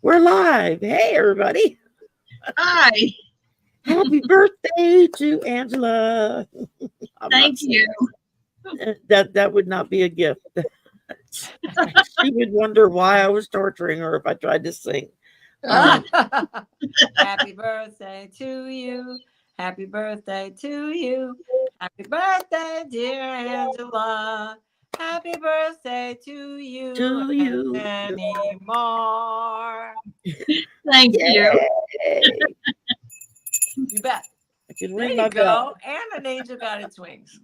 We're live. Hey, everybody. Hi. Happy birthday to Angela. Thank you. That would not be a gift. She would wonder why I was torturing her if I tried to sing. Happy birthday to you. Happy birthday to you. Happy birthday, dear Angela. Happy birthday to you. To you. Many more. Thank you. You bet. I can There ring you my bell. go. And an angel got its wings.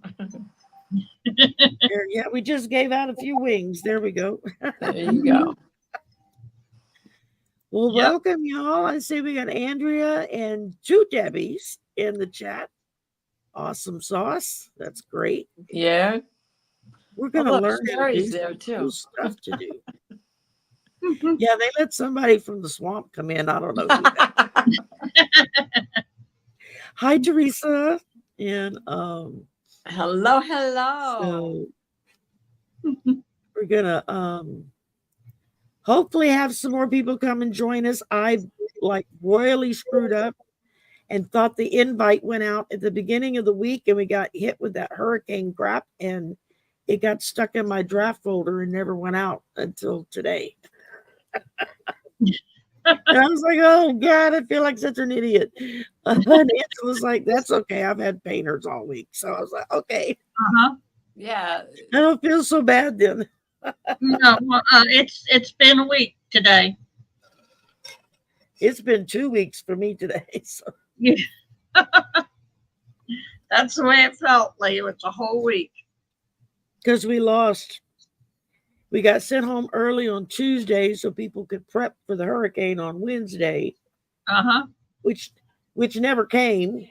There, yeah, we just gave out a few wings. There we go. There you go. Well, Yep. welcome, y'all. I see we got Andrea and two Debbies in the chat. Awesome sauce. That's great. Yeah. We're going to look, learn how to Sherry's do there, some too. cool stuff to do. Yeah, they let somebody from the swamp come in. I don't know who that. Hi, Teresa. And Hello. so we're gonna hopefully have some more people come and join us. I like royally screwed up and thought the invite went out at the beginning of the week, and we got hit with that hurricane crap, and it got stuck in my draft folder and never went out until today. And I was like, oh God, I feel like such an idiot. And Angela was like, that's okay. I've had painters all week. So I was like, okay. Uh-huh. Yeah. I don't feel so bad then. No, well, it's been a week today. It's been 2 weeks for me today. So Yeah. That's the way it felt, Leo. It's a whole week. because we got sent home early on Tuesday so people could prep for the hurricane on Wednesday, Uh-huh. which never came.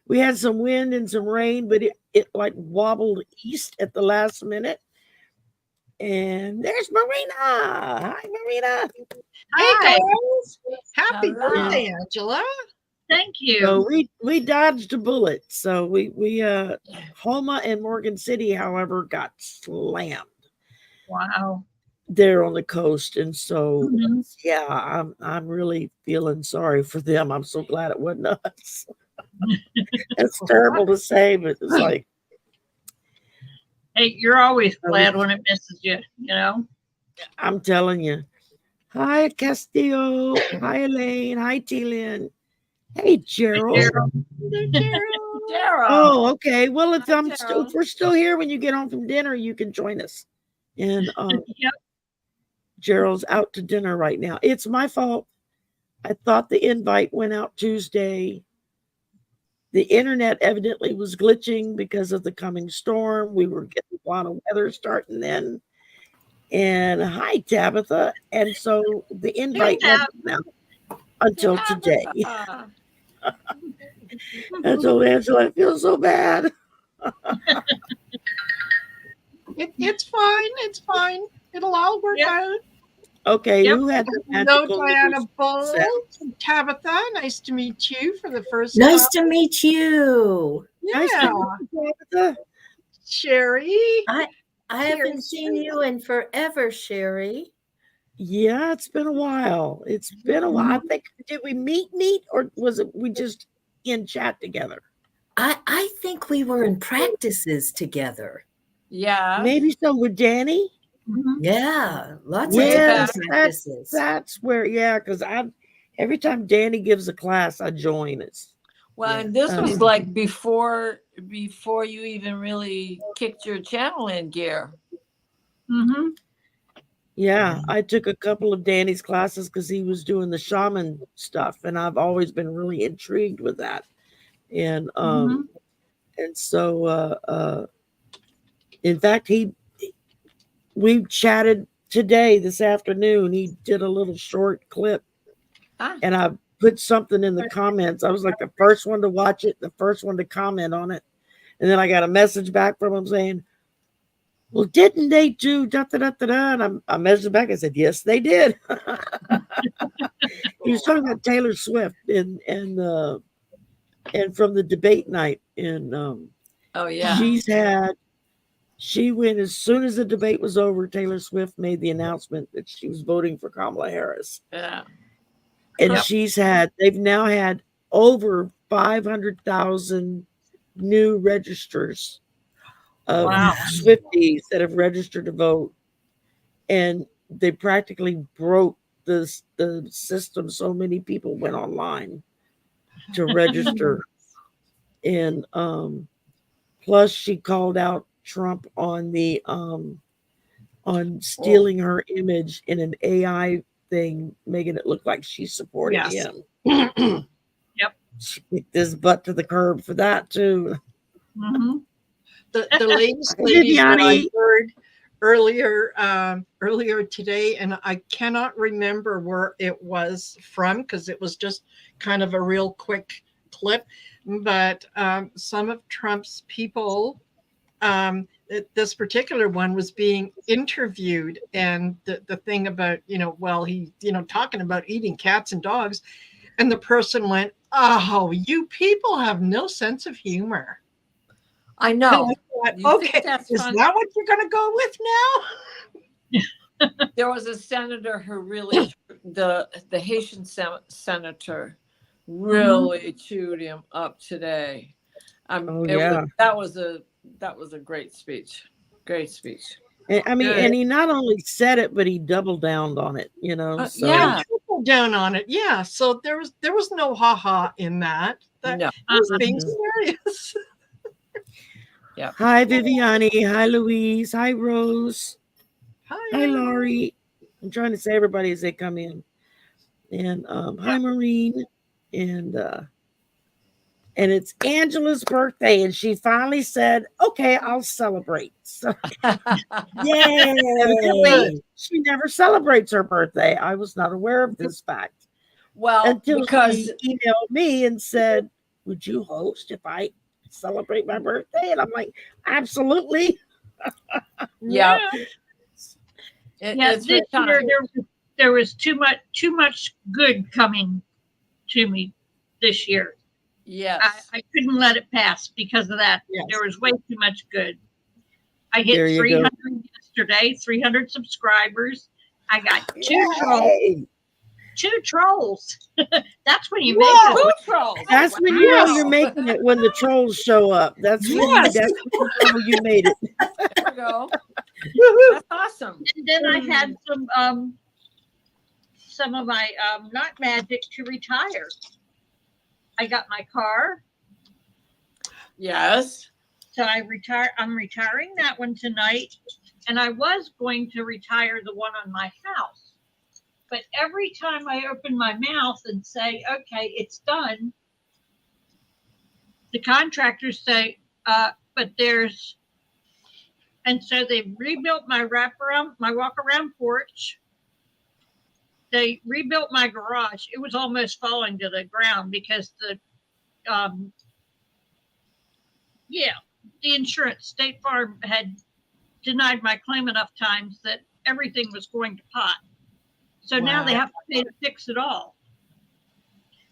We had some wind and some rain, but it like wobbled east at the last minute. And there's Marina. Hi, Marina. Hi. Hey girls! Happy Hello. birthday, Angela! Thank you. So we dodged a bullet. So we Homa and Morgan City, however, got slammed. Wow. They're on the coast, and so Mhm. yeah, I'm really feeling sorry for them. I'm so glad it wasn't us. It's terrible to say, but it's like Hey, you're always glad when it misses you, you know? I'm telling you. Hi, Castillo. Hi, Elaine. Hi, T-Lynn. Hey, Gerald. Gerald. Oh, okay. Well, if Hi, if we're still here when you get home from dinner, you can join us. And Yep. Gerald's out to dinner right now. It's my fault. I thought the invite went out Tuesday. The internet evidently was glitching because of the coming storm. We were getting a lot of weather starting then. And hi, Tabitha. And so the invite never went out until today. And so, Angela, I feel so bad. It's fine. It's fine. It'll all work Yep. out. Okay, Yep. who had the Hello, magical Diana news? Bowl. Tabitha, nice to meet you for the first Nice time. to meet you. Nice Yeah, to meet you, Tabitha. Sherry. I haven't Here's seen Sherry. you in forever, Sherry. Yeah, it's been a while. It's been a while. I think, did we meet, or was it we just in chat together? I think we were in practices together. Yeah. Maybe so with Danny. Mhm. Yeah, lots Way of back. different practices. That's where, yeah, because every time Danny gives a class, I join it. Well, Yeah. and this was like before you even really kicked your channel in gear. Mhm. Yeah, I took a couple of Danny's classes because he was doing the shaman stuff, and I've always been really intrigued with that. And and so in fact we chatted today this afternoon. He did a little short clip, and I put something in the comments. I was like the first one to watch it, the first one to comment on it, and then I got a message back from him saying, well, didn't they do da da da da da? And I messaged back. I said, yes, they did. He was talking about Taylor Swift and from the debate night. And Oh yeah. she's had She went as soon as the debate was over. Taylor Swift made the announcement that she was voting for Kamala Harris. Yeah. And Yep. they've now had over 500,000 new registers of Wow. Swifties that have registered to vote. And they practically broke the system. So many people went online to register. And plus she called out Trump on the on stealing her image in an AI thing, making it look like she supported Yes. him. Yep. She kicked his butt to the curb for that too. Mm-hmm. The latest ladies that I Viviani. heard earlier today, and I cannot remember where it was from because it was just kind of a real quick clip, but some of Trump's people, this particular one was being interviewed, and the thing about, well, he, talking about eating cats and dogs, and the person went, "Oh, you people have no sense of humor." I And know. I thought, You think okay, that's is funny? that what you're going to go with now? There was a senator who really, the Haitian senator, really chewed him up today. Oh, yeah. That was a great speech. Great speech. And, I mean, Good. and he not only said it, but he doubled down on it, so Yeah. Triple down on it. Yeah. So there was no ha-ha in that. That No. was being serious. Yeah. Hi Viviani, hi Louise, hi Rose, hi Laurie. I'm trying to say everybody as they come in. And hi Maureen. And it's Angela's birthday, and she finally said, "Okay, I'll celebrate." So, yay! She never celebrates her birthday. I was not aware of this fact. Well, Until because she emailed me and said, "Would you host if I celebrate my birthday?" And I'm like, "Absolutely." yeah, This year there was too much good coming to me this year. Yes. I couldn't let it pass because of that. Yes. There was way too much good. I hit There you 300 go. yesterday, 300 subscribers. I got two Yay! trolls. That's when you Two make it. trolls. That's when you know you're making it, when the trolls show up. That's when you know you made it. There we go. That's awesome. And then I had some of my not magic to retire. I got my car. Yes. So I'm retiring that one tonight. And I was going to retire the one on my house. But every time I open my mouth and say, "Okay, it's done," the contractors say, but there's, and so they rebuilt my walk around porch. They rebuilt my garage. It was almost falling to the ground because the insurance, State Farm, had denied my claim enough times that everything was going to pot. So now they have to pay to fix it all.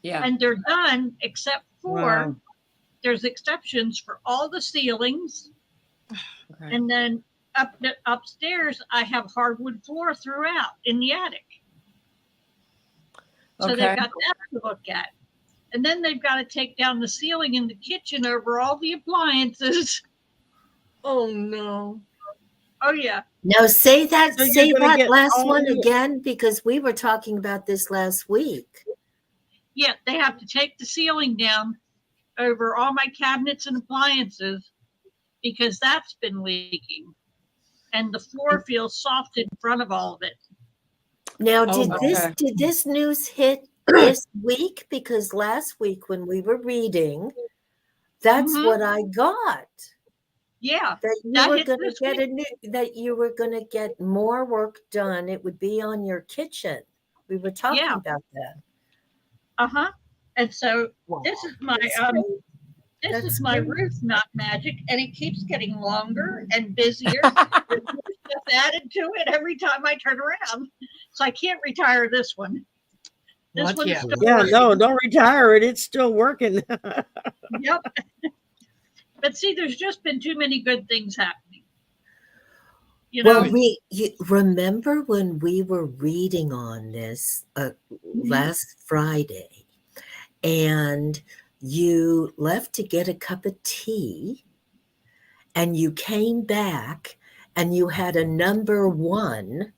Yeah. And they're done except for there's exceptions for all the ceilings. Okay. And then upstairs, I have hardwood floor throughout in the attic. So they've got that to look at. And then they've got to take down the ceiling in the kitchen over all the appliances. Oh no. Oh yeah. Now say that So you're gonna get last all one the- again, because we were talking about this last week. Yeah, they have to take the ceiling down over all my cabinets and appliances because that's been leaking. And the floor feels soft in front of all of it. Now, okay. did this news hit this week? Because last week when we were reading, that's what I got. Yeah. That you That were hit going to this get week. that you were going to get more work done. It would be on your kitchen. We were talking about that. Uh-huh. And so this is my this is my roof, not magic, and it keeps getting longer and busier. There's more stuff added to it every time I turn around. So I can't retire this one. This one's still working. No, don't retire it. It's still working. Yep. But see, there's just been too many good things happening. You know, Well, you remember when we were reading on this last Friday, and you left to get a cup of tea, and you came back, and you had a number 1.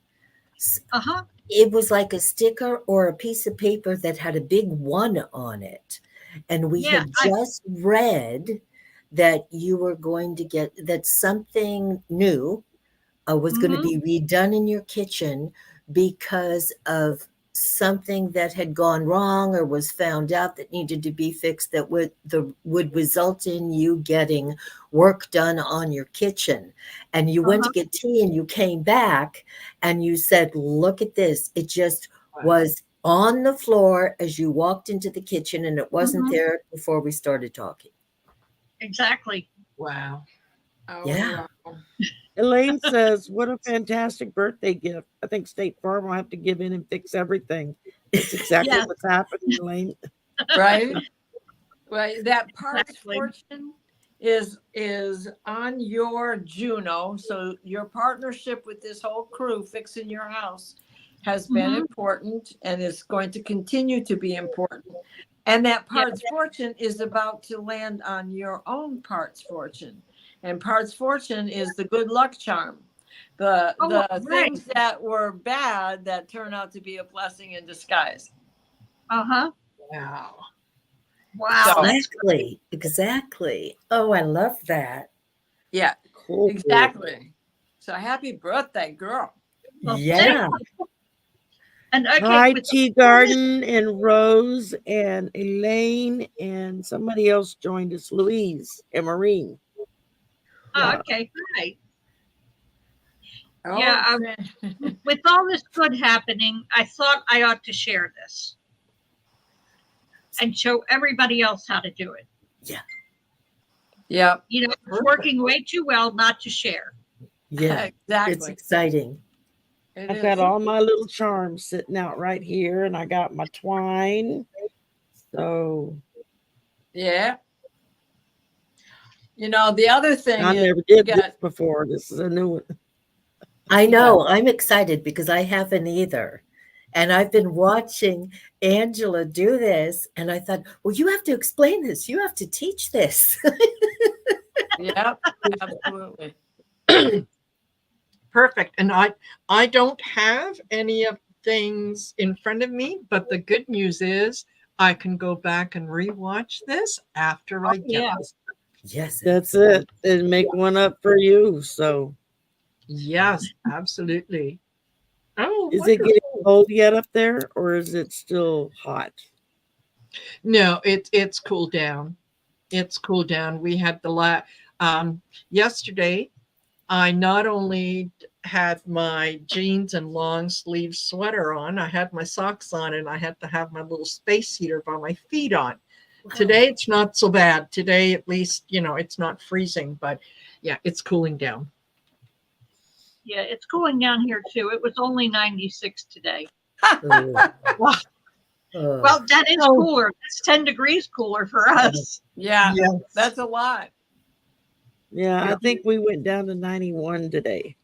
uh-huh. It was like a sticker or a piece of paper that had a big 1 on it, and we Yeah, had just read that you were going to get that something new was going to Mhm. be redone in your kitchen because of something that had gone wrong or was found out that needed to be fixed that would result in you getting work done on your kitchen. And you went to get tea and you came back and you said, look at this. It just was on the floor as you walked into the kitchen, and it wasn't Mhm. there before we started talking. Exactly. Wow. Oh, Yeah. wow. Elaine says, "What a fantastic birthday gift! I think State Farm will have to give in and fix everything." That's exactly Yes. what's happening, Elaine. Right? Right. That parts Exactly. fortune is on your Juno. So your partnership with this whole crew fixing your house has been Mhm. important and is going to continue to be important. And that Yeah. parts fortune is about to land on your own parts fortune. And parts fortune is the good luck charm. The Oh, right. things that were bad that turn out to be a blessing in disguise. Uh-huh. Wow. Wow. So- That's Exactly. Oh, I love that. Yeah, Cool. exactly. So happy birthday, girl. well, Yeah. and okay, Hi, with Tea Garden and Rose and Elaine and somebody else joined us, Louise and Maureen. okay, hi. Oh, Yeah, with all this good happening, I thought I ought to share this and show everybody else how to do it. yeah, You know, it's working way too well not to share. Yeah. It's exactly. exciting. It I've is. got all my little charms sitting out right here, and I got my twine. So Yeah. You know, the other thing I is never did you this got before. This is a new one. I know. I'm excited because I haven't either. And I've been watching Angela do this, and I thought, well, you have to explain this. You have to teach this. yeah, absolutely. Perfect. And I don't have any of things in front of me, but the good news is I can go back and rewatch this after I get yeah. this. Yes. That's it. And make one up for you. So Yes, absolutely. Oh, is it wonderful. getting cold yet up there, or is it still hot? No, it's cooled down. It's cooled down. We had yesterday. I not only had my jeans and long sleeve sweater on, I had my socks on, and I had to have my little space heater by my feet on. Wow. Today it's not so bad. Today, at least, it's not freezing, but yeah, it's cooling down. Yeah, it's cooling down here too. It was only 96 today. Oh. Well, that is cooler. That's 10 degrees cooler for us. Yeah, Yes. that's a lot. Yeah, Yeah. I think we went down to 91 today.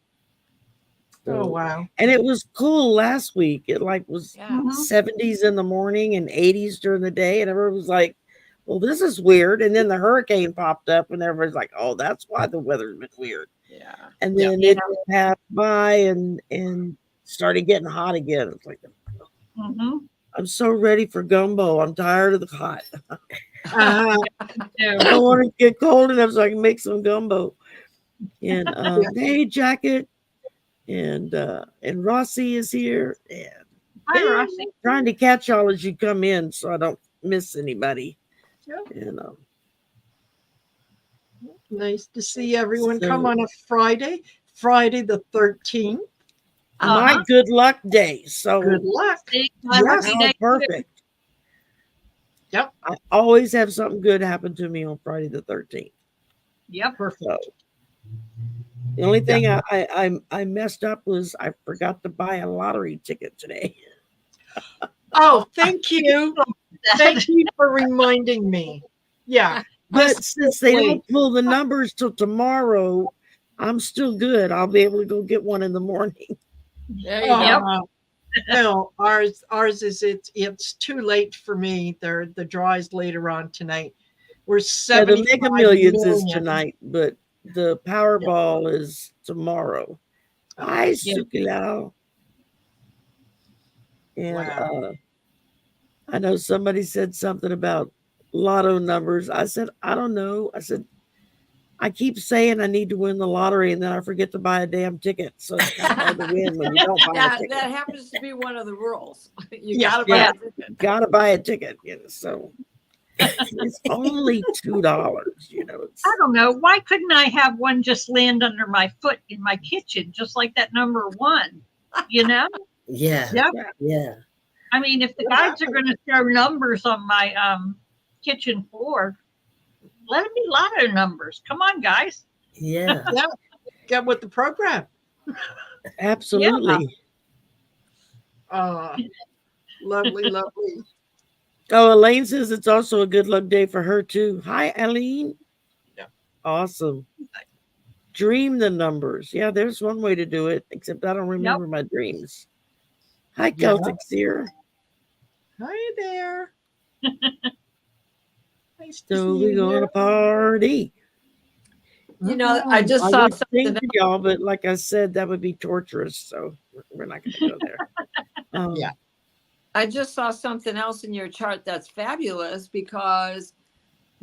Oh, So, wow. and it was cool last week. It was Yeah. Mhm. 70s in the morning and 80s during the day. And everyone was like, well, this is weird. And then the hurricane popped up and everybody's like, oh, that's why the weather's been weird. Yeah. And Yeah. then it passed by and started getting hot again. It's like, Mhm. I'm so ready for gumbo. I'm tired of the hot. Uh, I don't want to get cold enough so I can make some gumbo. And hey, Jacket and Rossi is here. And Hi, Rossi. trying to catch y'all as you come in so I don't miss anybody. Yeah. And nice to see everyone So- come on a Friday the 13th. my good luck day. So Good luck. See, Yes. happy how day. perfect. Yep. I always have something good happen to me on Friday the 13th. Yep. Perfect. So the only thing I messed up was I forgot to buy a lottery ticket today. Oh, thank you. Thank you for reminding me. Yeah. But Yes, since they wait. don't pull the numbers till tomorrow, I'm still good. I'll be able to go get one in the morning. There you go. No, ours is it's too late for me. The draw is later on tonight. We're Yeah, the 75 Mega Millions is million. tonight, but the Powerball is tomorrow. Hi, Suki Lau. And Wow. I know somebody said something about lotto numbers. I said, I don't know. I said, I keep saying I need to win the lottery, and then I forget to buy a damn ticket. So it's kind of hard to win when you don't buy a ticket. That happens to be one of the rules. You Yeah, gotta buy a ticket. Gotta buy a ticket. You know, so it's only $2. You know, it's, I don't know. Why couldn't I have one just land under my foot in my kitchen, just like that number 1? You know? Yeah. Yeah. Yeah. I mean, if the guides are going to throw numbers on my kitchen floor, let it be lotto numbers. Come on, guys. Yeah. Yeah. Get with the program. absolutely. Lovely, lovely. Oh, Elaine says it's also a good luck day for her too. Hi, Elaine. Yeah. Awesome. Dream the numbers. Yeah, there's one way to do it, except I don't remember my dreams. Hi, Celtic Seer. Hi there. Nice to So see we you go on here. a party. You know, I just I saw would sing something. to y'all, but like I said, that would be torturous. So we're not going to go there. Yeah. I just saw something else in your chart that's fabulous because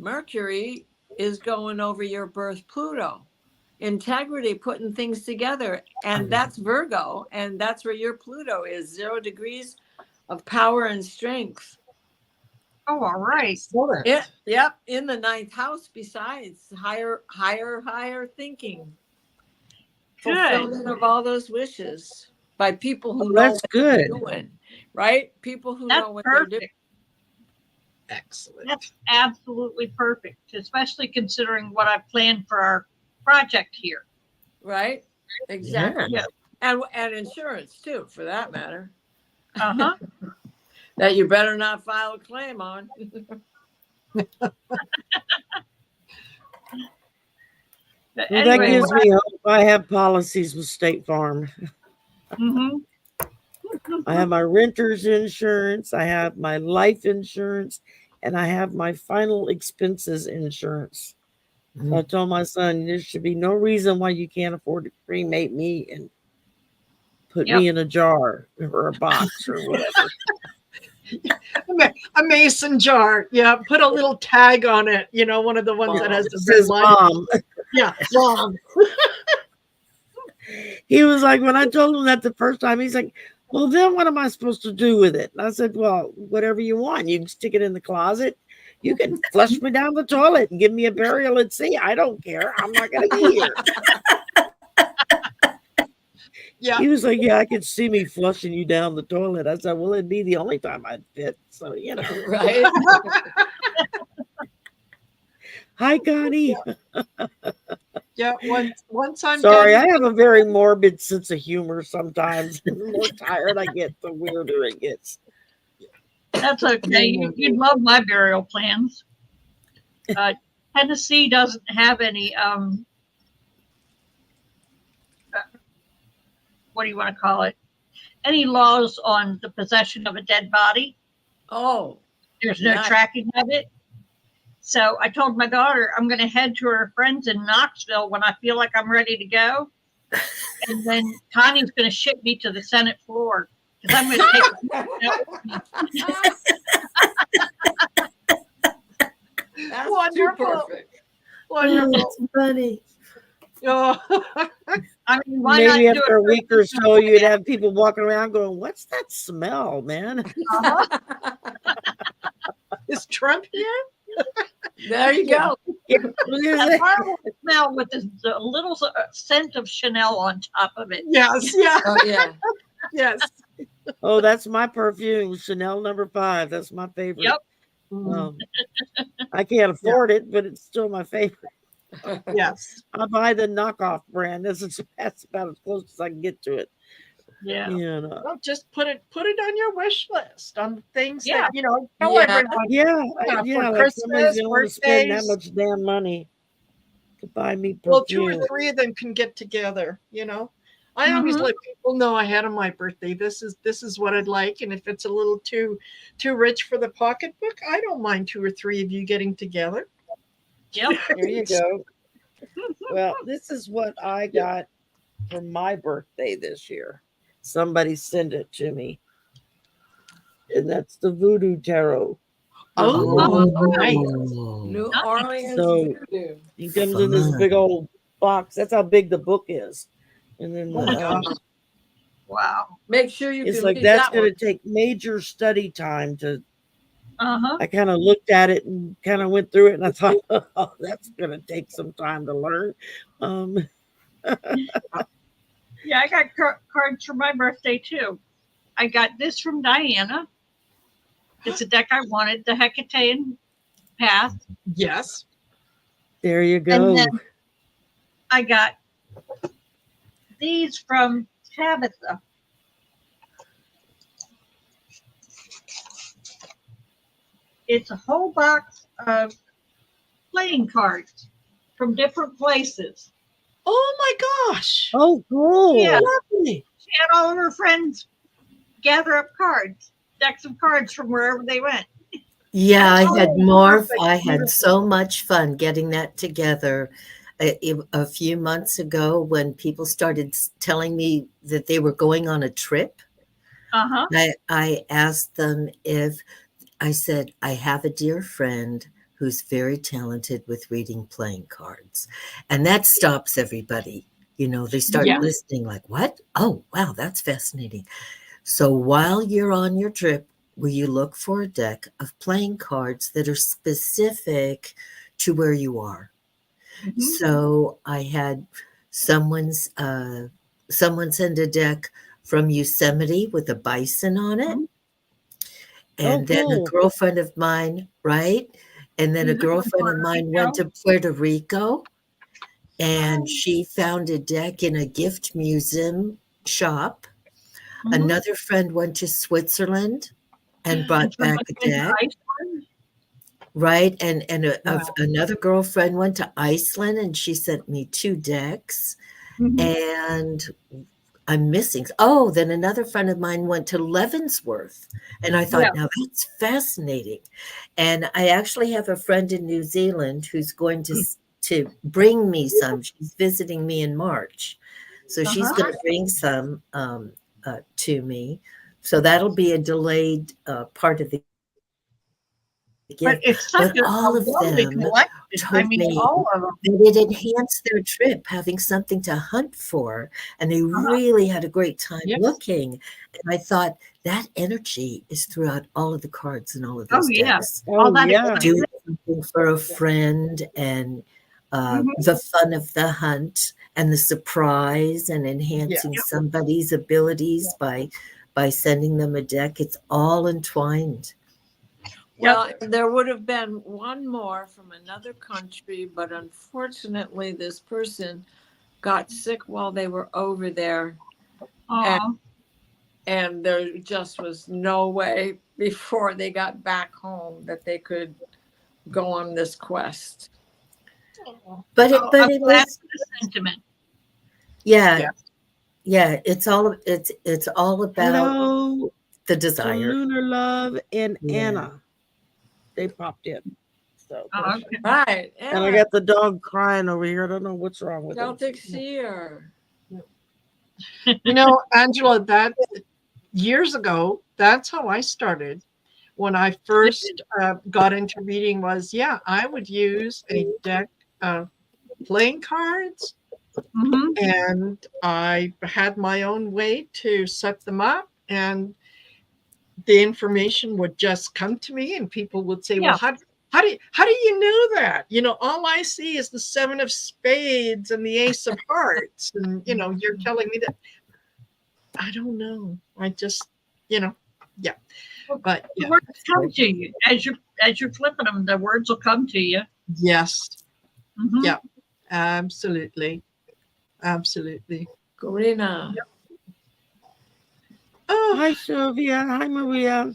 Mercury is going over your birth Pluto. Integrity, putting things together. And that's Virgo. And that's where your Pluto is, 0 degrees of power and strength. Oh, all right. Excellent. Yep. In the 9th house, besides higher thinking. Good. Fulfillment of all those wishes by people who know That's what good. they're doing. Right? People who That's know what they're doing. perfect. Excellent. That's absolutely perfect, especially considering what I've planned for our project here. Right? Exactly. Yeah. And insurance too, for that matter. Uh-huh. That you better not file a claim on. But Well, anyway, that gives me hope. I have policies with State Farm. I have my renter's insurance, I have my life insurance, and I have my final expenses insurance. So I told my son, there should be no reason why you can't afford to cremate me and put me in a jar or a box or whatever. A mason jar. Yeah. Put a little tag on it. You know, one of the ones that has the red Says line. Mom. Yeah. Mom. He was like, when I told him that the first time, he's like, well, then what am I supposed to do with it? And I said, well, whatever you want. You can stick it in the closet. You can flush me down the toilet and give me a burial at sea. I don't care. I'm not going to be here. Yeah. He was like, yeah, I could see me flushing you down the toilet. I said, well, it'd be the only time I'd fit. So, you know. Right? Hi, Connie. Yeah. Once I'm Sorry, done. I have a very morbid sense of humor sometimes. The more tired I get, the weirder it gets. that's okay. You'd love my burial plans. Tennessee doesn't have any what do you want to call it? Any laws on the possession of a dead body. Oh. There's no tracking of it. So I told my daughter I'm going to head to her friends in Knoxville when I feel like I'm ready to go. And then Connie's going to ship me to the Senate floor because I'm going to take That's Wonderful. perfect. Wonderful. That's funny. Oh. I mean, why Maybe not do after it a week or so, you'd have people walking around going, what's that smell, man? Is Trump here? There you go. a horrible smell with a little scent of Chanel on top of it. Yes. Yeah. Oh, yeah. Yes. Oh, that's my perfume, Chanel No. 5. That's my favorite. Yep. I can't afford it, but it's still my favorite. Yes. I buy the knockoff brand. That's about as close as I can get to it. Yeah. And, Well, just put it on your wish list on things Yeah. that tell everyone. yeah, for like Christmas, somebody's gonna want to spend that birthdays. much damn money. to buy me Well, 2 or perfume. 3 of them can get together, I always let people know ahead of my birthday, this is what I'd like. And if it's a little too rich for the pocketbook, I don't mind 2 or 3 of you getting together. Yep. There you go. Well, this is what I got for my birthday this year. Somebody sent it to me. And that's the Voodoo Tarot. Oh, nice. New Oh, Orleans So voodoo. it comes in this big old box. That's how big the book is. And then Oh my gosh. Wow. Make sure you it's can like read that's that going one. to take major study time to. Uh-huh. I kind of looked at it and kind of went through it, and I thought, oh, that's going to take some time to learn. Yeah, I got cards for my birthday too. I got this from Diana. It's a deck I wanted, the Hecatean Path. Yes. There you And go. then I got these from Tabitha. It's a whole box of playing cards from different places. Oh my gosh. Oh, cool. Yeah. Lovely. She had all of her friends gather up cards, decks of cards from wherever they went. yeah, I had Oh, more. perfect. I had so much fun getting that together. A few months ago, when people started telling me that they were going on a trip, Uh-huh. I asked them if I said, I have a dear friend who's very talented with reading playing cards. And that stops everybody. They start Yeah. listening like, what? Oh, wow, that's fascinating. So while you're on your trip, will you look for a deck of playing cards that are specific to where you are? Mhm. So I had someone send a deck from Yosemite with a bison on it. And then a cool. girlfriend of mine, right? And then a Music from girlfriend of Puerto mine Rico. went to Puerto Rico and she found a deck in a gift museum shop. Mhm. Another friend went to Switzerland and And brought back someone a went to deck, Iceland. right? And Wow. another girlfriend went to Iceland and she sent me 2 decks. Mhm. And I'm missing. Oh, then another friend of mine went to Leavenworth. And I thought, Yeah. now that's fascinating. And I actually have a friend in New Zealand who's going to bring me some. She's visiting me in March. So she's Uh-huh. going to bring some to me. So that'll be a delayed part of the But gift. it's such But all a of lovely them collection. I told mean, me all of them. that it enhanced their trip having something to hunt for, and they really had a great time Yes. looking. And I thought that energy is throughout all of the cards and all of Oh, those yeah. decks. All Oh, that yeah. Doing excitement. something for a friend and Mhm. the fun of the hunt and the surprise and enhancing somebody's abilities by sending them a deck. It's all entwined. Well, there would have been one more from another country, but unfortunately, this person got sick while they were over there, Aw. and there just was no way before they got back home that they could go on this quest. But Oh, it I'm glad was for the sentiment. yeah. It's all about Hello the to desire. Lunar Love and Yeah. Anna. They popped in. So, Oh, okay. Right. and I got the dog crying over here. I don't know what's wrong with him. Celtic Seer. Angela, that years ago, that's how I started. When I first got into reading was, I would use a deck of playing cards, Mhm. and I had my own way to set them up, and the information would just come to me, and people would say, well, how do you know that? All I see is the 7 of spades and the ace of hearts, and you're telling me that. I don't know. I just, but The words come to you as you're flipping them. The words will come to you. yes, Mhm. yeah, absolutely. Corina. Oh, Hi, Sylvia. Hi, Maria.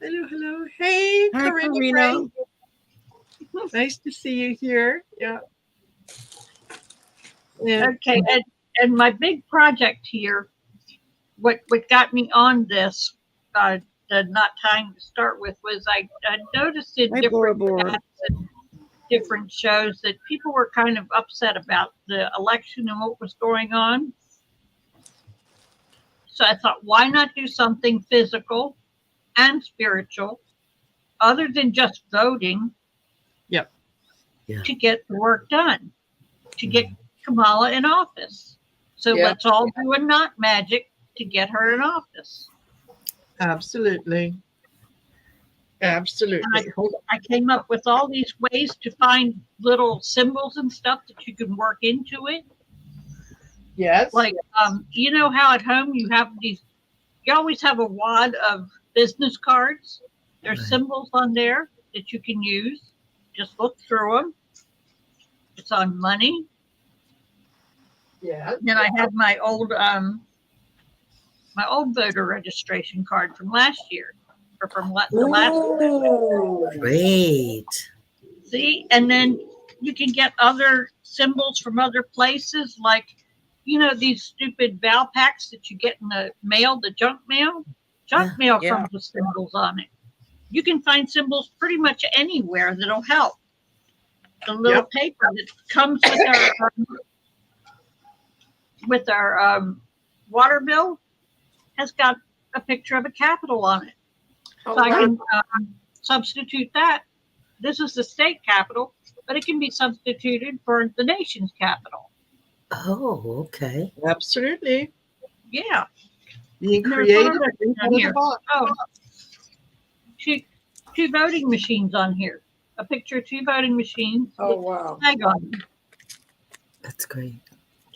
hello. Hey, Hi, Karina. Karina. Nice to see you here. Yeah. Yeah. Okay, and my big project here, what got me on this, the not time to start with, was I noticed in Hi, Bora different Bora. chats and different shows that people were kind of upset about the election and what was going on. So I thought, why not do something physical and spiritual, other than just voting? Yep. Yeah. To get the work done, to get Kamala in office. So Yeah. let's all do a not magic to get her in office. Absolutely. Absolutely. And I came up with all these ways to find little symbols and stuff that you can work into it. Yes. Like, you know how at home you have these, you always have a wad of business cards. There's Right. symbols on there that you can use. Just look through them. It's on money. Yeah. Then I had my old voter registration card from last year, or from the last. Ooh. Great. See, and then you can get other symbols from other places, like, you know, these stupid Val packs that you get in the mail, the junk mail. Junk mail Yeah. comes with symbols on it. You can find symbols pretty much anywhere that'll help. The little Yep. paper that comes with our water bill has got a picture of a capital on it. Oh, So I wow. can substitute that. This is the state capital, but it can be substituted for the nation's capital. Oh, okay. Absolutely. Yeah. Being And there's creative. one other thing out on of the here. box. Oh, two voting machines on here. A picture of two voting machines Oh, with wow. a tag on them. That's great.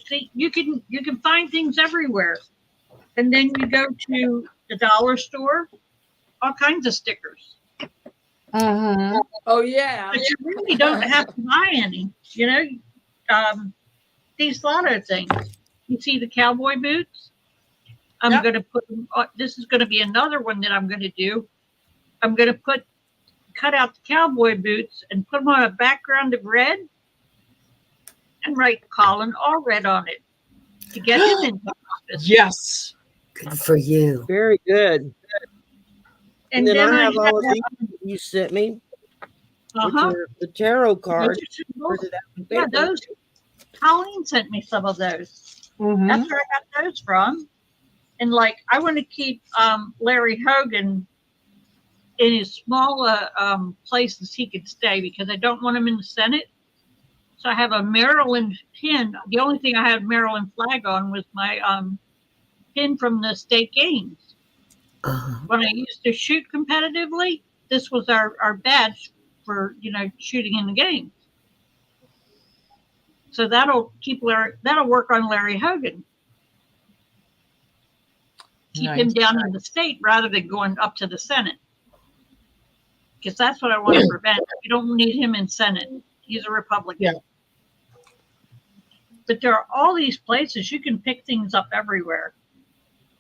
See, you can find things everywhere. And then you go to the dollar store, all kinds of stickers. Mhm. Oh, yeah. But you really don't have to buy any. You know, these lotto things. You see the cowboy boots? I'm Yep. going to put them, this is going to be another one that I'm going to do. I'm going to cut out the cowboy boots and put them on a background of red and write Colin Allred on it to get him into office. Yes. Good for you. Very good. And then I have all of have, these you sent me, which uh-huh. are the tarot cards. Those are symbols. printed out in Yeah, paper. those. Colleen sent me some of those. Mhm. That's where I got those from. And like, I want to keep Larry Hogan in as small place as he could stay, because I don't want him in the Senate. So I have a Maryland pin. The only thing I had Maryland flag on was my pin from the state games. Uh-huh. When I used to shoot competitively, this was our badge for, you know, shooting in the games. So that'll work on Larry Hogan. Keep him Nice. down in the state rather than going up to the Senate. Because that's what I want to prevent. You don't need him in Senate. He's a Republican. Yeah. But there are all these places you can pick things up everywhere.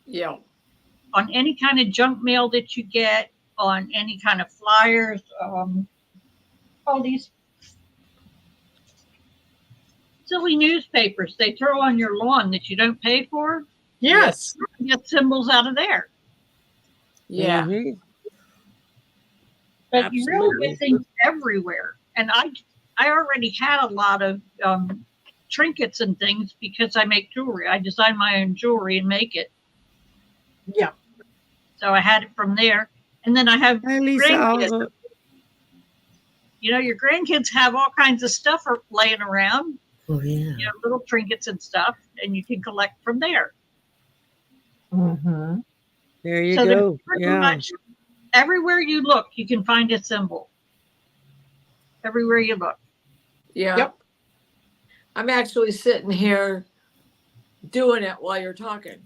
Yeah. On any kind of junk mail that you get, on any kind of flyers, all these silly newspapers they throw on your lawn that you don't pay for. Yes. You get symbols out of there. Yeah. Mhm. But you really Absolutely. get things everywhere. And I already had a lot of trinkets and things because I make jewelry. I design my own jewelry and make it. Yeah. So I had it from there. And then I have Hi, Lisa grandkids. Alva. You know, your grandkids have all kinds of stuff laying around, Oh, yeah. you know, little trinkets and stuff, and you can collect from there. Mm-hmm. There you So go. pretty Yeah. much everywhere you look, you can find a symbol. Everywhere you look. Yeah. Yep. I'm actually sitting here doing it while you're talking.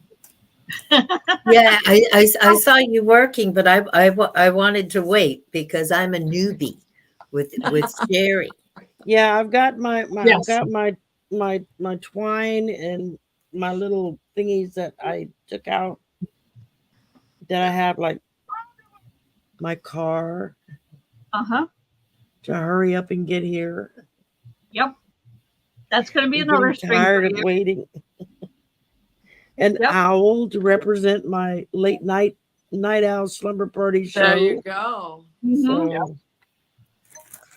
Yeah, I saw you working, but I wanted to wait because I'm a newbie with Sherry. Yeah, I've got my Yes. I've got my twine and my little thingies that I took out that I have, like my car Uh-huh. to hurry up and get here. Yep. That's going to be I'm another getting string for tired of you. waiting. An Yep. owl to represent my late night owl slumber party show. There you go. Mhm. So,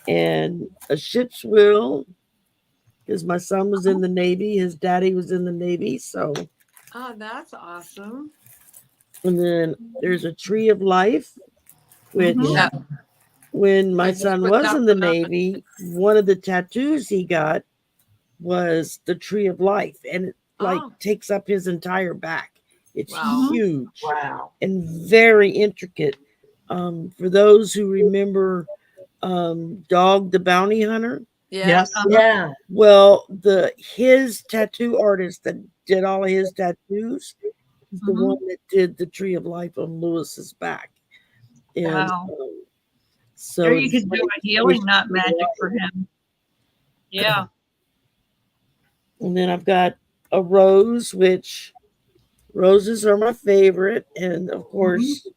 and a ship's wheel because my son was in the Navy, his daddy was in the Navy. So, Oh, that's awesome. and then there's a tree of life, which Mhm. Yeah. when I my just son put was that in the one up. Navy, one of the tattoos he got was the tree of life, and it like Oh. takes up his entire back. It's Wow. huge Wow. and very intricate. For those who remember Dog the Bounty Hunter, Yes. Yeah. well, his tattoo artist that did all of his tattoos is the Mhm. one that did the tree of life on Lewis's back. And Wow. so There you it's could do like a healing knot tree of magic life. for him. Yeah. And then I've got a rose, which roses are my favorite. And of course,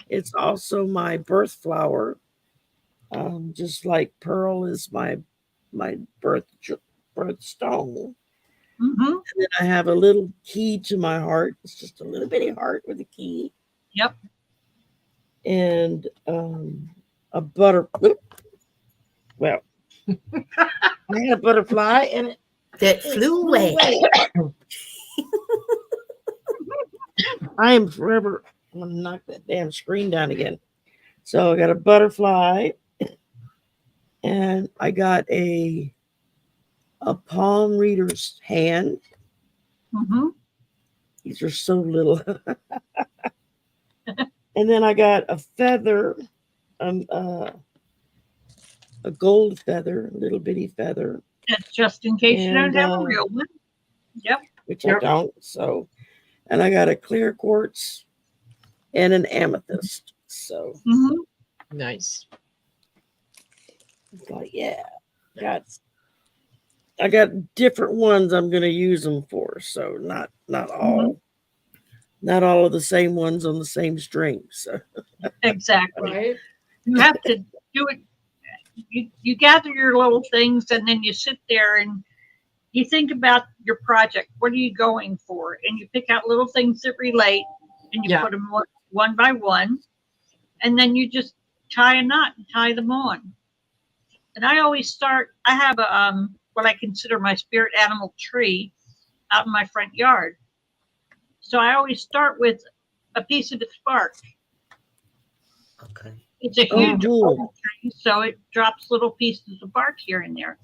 it's also my birth flower. Just like pearl is my birthstone. Mm-hmm. And then I have a little key to my heart. It's just a little bitty heart with a key. Yep. And a butter. Well, I had a butterfly and it That flew away. I am forever. I'm gonna knock that damn screen down again. So I got a butterfly, and I got a palm reader's hand. Mm-hmm. These are so little. And then I got a feather, a gold feather, a little bitty feather, That's just in case you don't and have a real one. Yep. which I don't. So, and I got a clear quartz and an amethyst. So Mm-hmm. Nice. it's like, yeah, I got different ones I'm going to use them for. So not all. Not all of the same ones on the same string. So Exactly. Right. You have to do it. You gather your little things and then you sit there and you think about your project. What are you going for? And you pick out little things that relate and you put them one by one. And then you just tie a knot and tie them on. And I always start, I have a what I consider my spirit animal tree out in my front yard. So I always start with a piece of the bark. Okay. It's a huge cool. old tree, so it drops little pieces of bark here and there.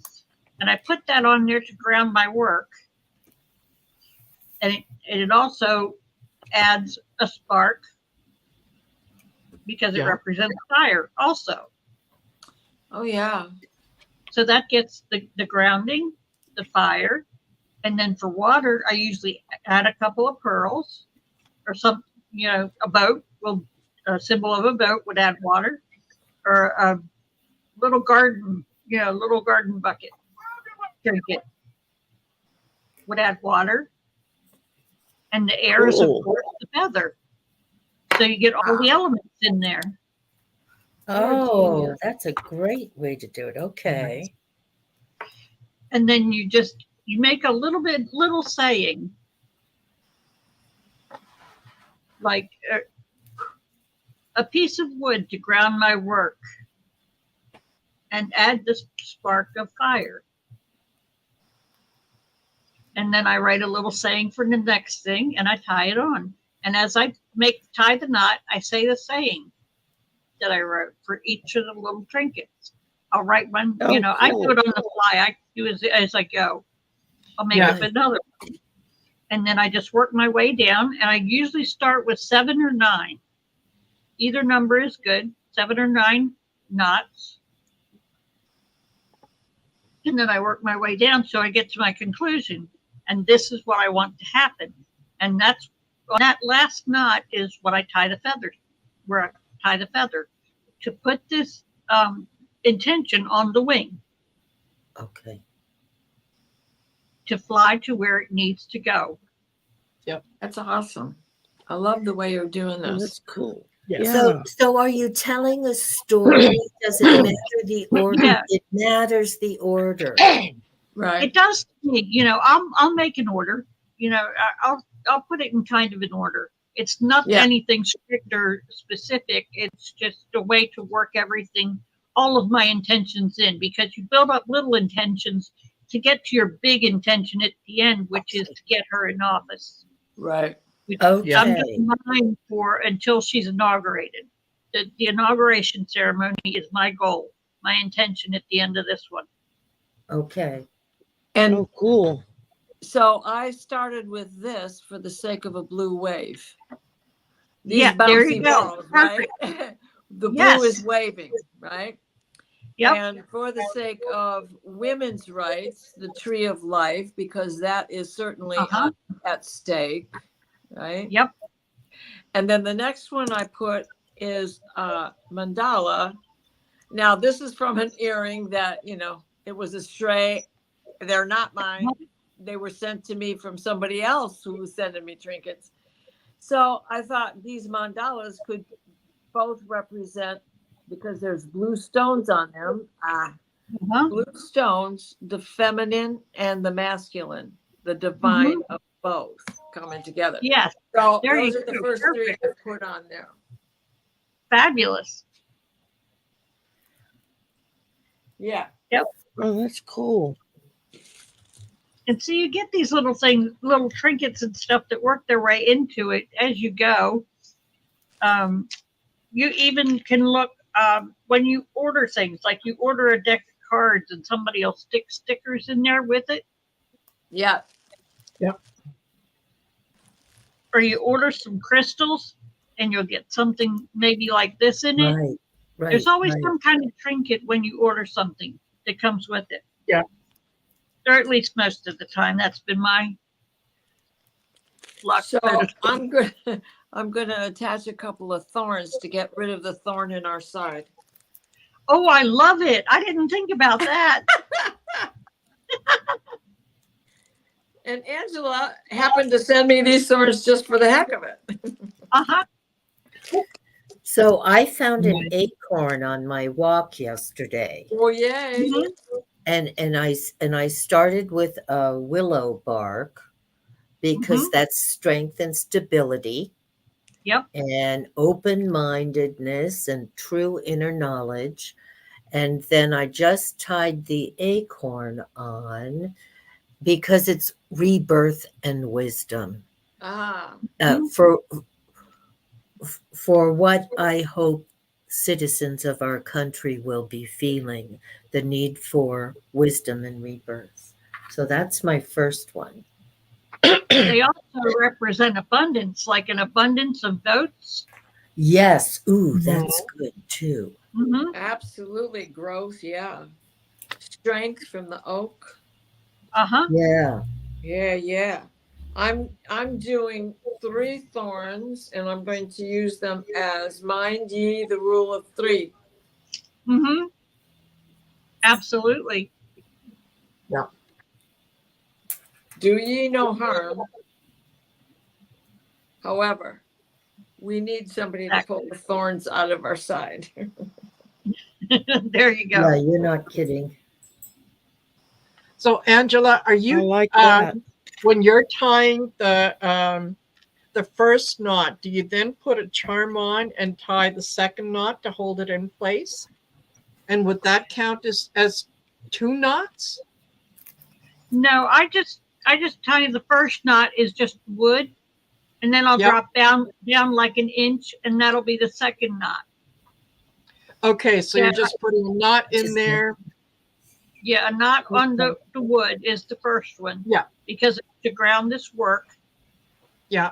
And I put that on there to ground my work. And it also adds a spark because it represents fire also. Oh, yeah. So that gets the grounding, the fire. And then for water, I usually add a couple of pearls or some, a boat will, a symbol of a boat would add water, or a little garden, little garden bucket trinket would add water. And the air is, of course, the feather. So you get all the elements in there. Oh, that's a great way to do it. Okay. And then you make a little saying, like a piece of wood to ground my work and add this spark of fire. And then I write a little saying for the next thing and I tie it on. And as I tie the knot, I say the saying that I wrote for each of the little trinkets. I'll write one, Oh, I do cool. it on the fly. I do as I go. I'll make up another one. And then I just work my way down. And I usually start with 7 or 9. Either number is good, 7 or 9 knots. And then I work my way down so I get to my conclusion. And this is what I want to happen. And that's on that last knot is what I tie the feathers, where I tie the feather to put this intention on the wing. Okay. To fly to where it needs to go. Yep. That's awesome. I love the way you're doing Oh, this. that's cool. Yes. Yeah. So are you telling a story? Does it matter the order? Yeah. It matters the order. Right. It does to me, I'll make an order, I'll put it in kind of an order. It's not anything strict or specific. It's just a way to work everything, all of my intentions in, because you build up little intentions to get to your big intention at the end, which is to get her in office. Right. Okay. I'm doing mine for until she's inaugurated. The inauguration ceremony is my goal, my intention at the end of this one. Okay. And Oh, cool. so I started with this for the sake of a blue wave. These there you bouncy go. balls, right? The blue is waving, right? Yep. And for the sake of women's rights, the tree of life, because that is certainly at stake, right? Yep. And then the next one I put is mandala. Now, this is from an earring that, it was a stray. They're not mine. They were sent to me from somebody else who was sending me trinkets. So I thought these mandalas could both represent, because there's blue stones on them, blue stones, the feminine and the masculine, the divine of both coming together. Yes. So There those you are the go. first Perfect. three I put on there. Fabulous. Yeah. Yep. Oh, that's cool. And so you get these little things, little trinkets and stuff that work their way into it as you go. You even can look when you order things, like you order a deck of cards and somebody will stick stickers in there with it. Yeah. Yep. Or you order some crystals and you'll get something maybe like this in it. Right. Right. There's always right. some kind of trinket when you order something that comes with it. Yeah. Or at least most of the time. That's been my luck. So I'm going to attach a couple of thorns to get rid of the thorn in our side. Oh, I love it. I didn't think about that. And Angela happened to send me these thorns just for the heck of it. So I found an acorn on my walk yesterday. Oh, yay. And I started with a willow bark because that's strength and stability. Yep. And open-mindedness and true inner knowledge. And then I just tied the acorn on because it's rebirth and wisdom. For what I hope citizens of our country will be feeling, the need for wisdom and rebirth. So that's my first one. They also represent abundance, like an abundance of votes. Yes. Ooh, that's good too. Absolutely. Growth. Yeah. Strength from the oak. Yeah. Yeah. I'm doing 3 thorns, and I'm going to use them as mind ye the rule of 3. Absolutely. Yeah. Do ye no harm. However, we need somebody to pull the thorns out of our side. There you go. Yeah, you're not kidding. So Angela, are you I like that. When you're tying the first knot, do you then put a charm on and tie the second knot to hold it in place? And would that count as 2 knots? No, I just tie the first knot is just wood, and then I'll drop down like an inch, and that'll be the second knot. Okay, so you're just putting a knot in there. Yeah, a knot on the wood is the first one. Yeah. Because to ground this work. Yeah.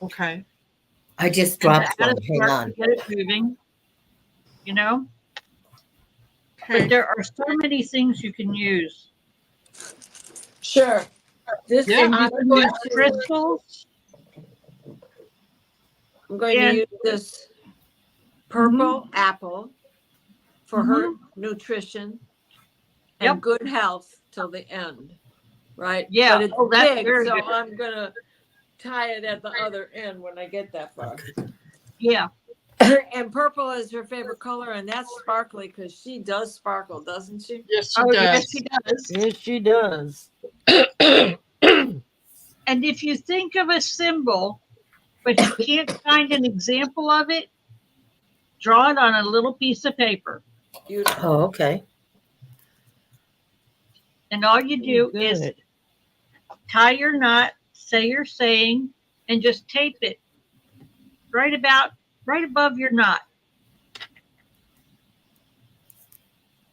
Okay. I just dropped one. Hang on. To get it moving. Okay. But there are so many things you can use. Sure. This crystals. I'm going to use this purple apple for her nutrition and good health till the end, right? Yeah. But it's big, so good. I'm going to tie it at the other end when I get that far. Yeah. And purple is her favorite color, and that's sparkly because she does sparkle, doesn't she? Yes, she Oh, yes, does. she does. Yes, she does. And if you think of a symbol, but you can't find an example of it, draw it on a little piece of paper. Beautiful. Oh, okay. And all you do is Good. tie your knot, say your saying, and just tape it right above your knot.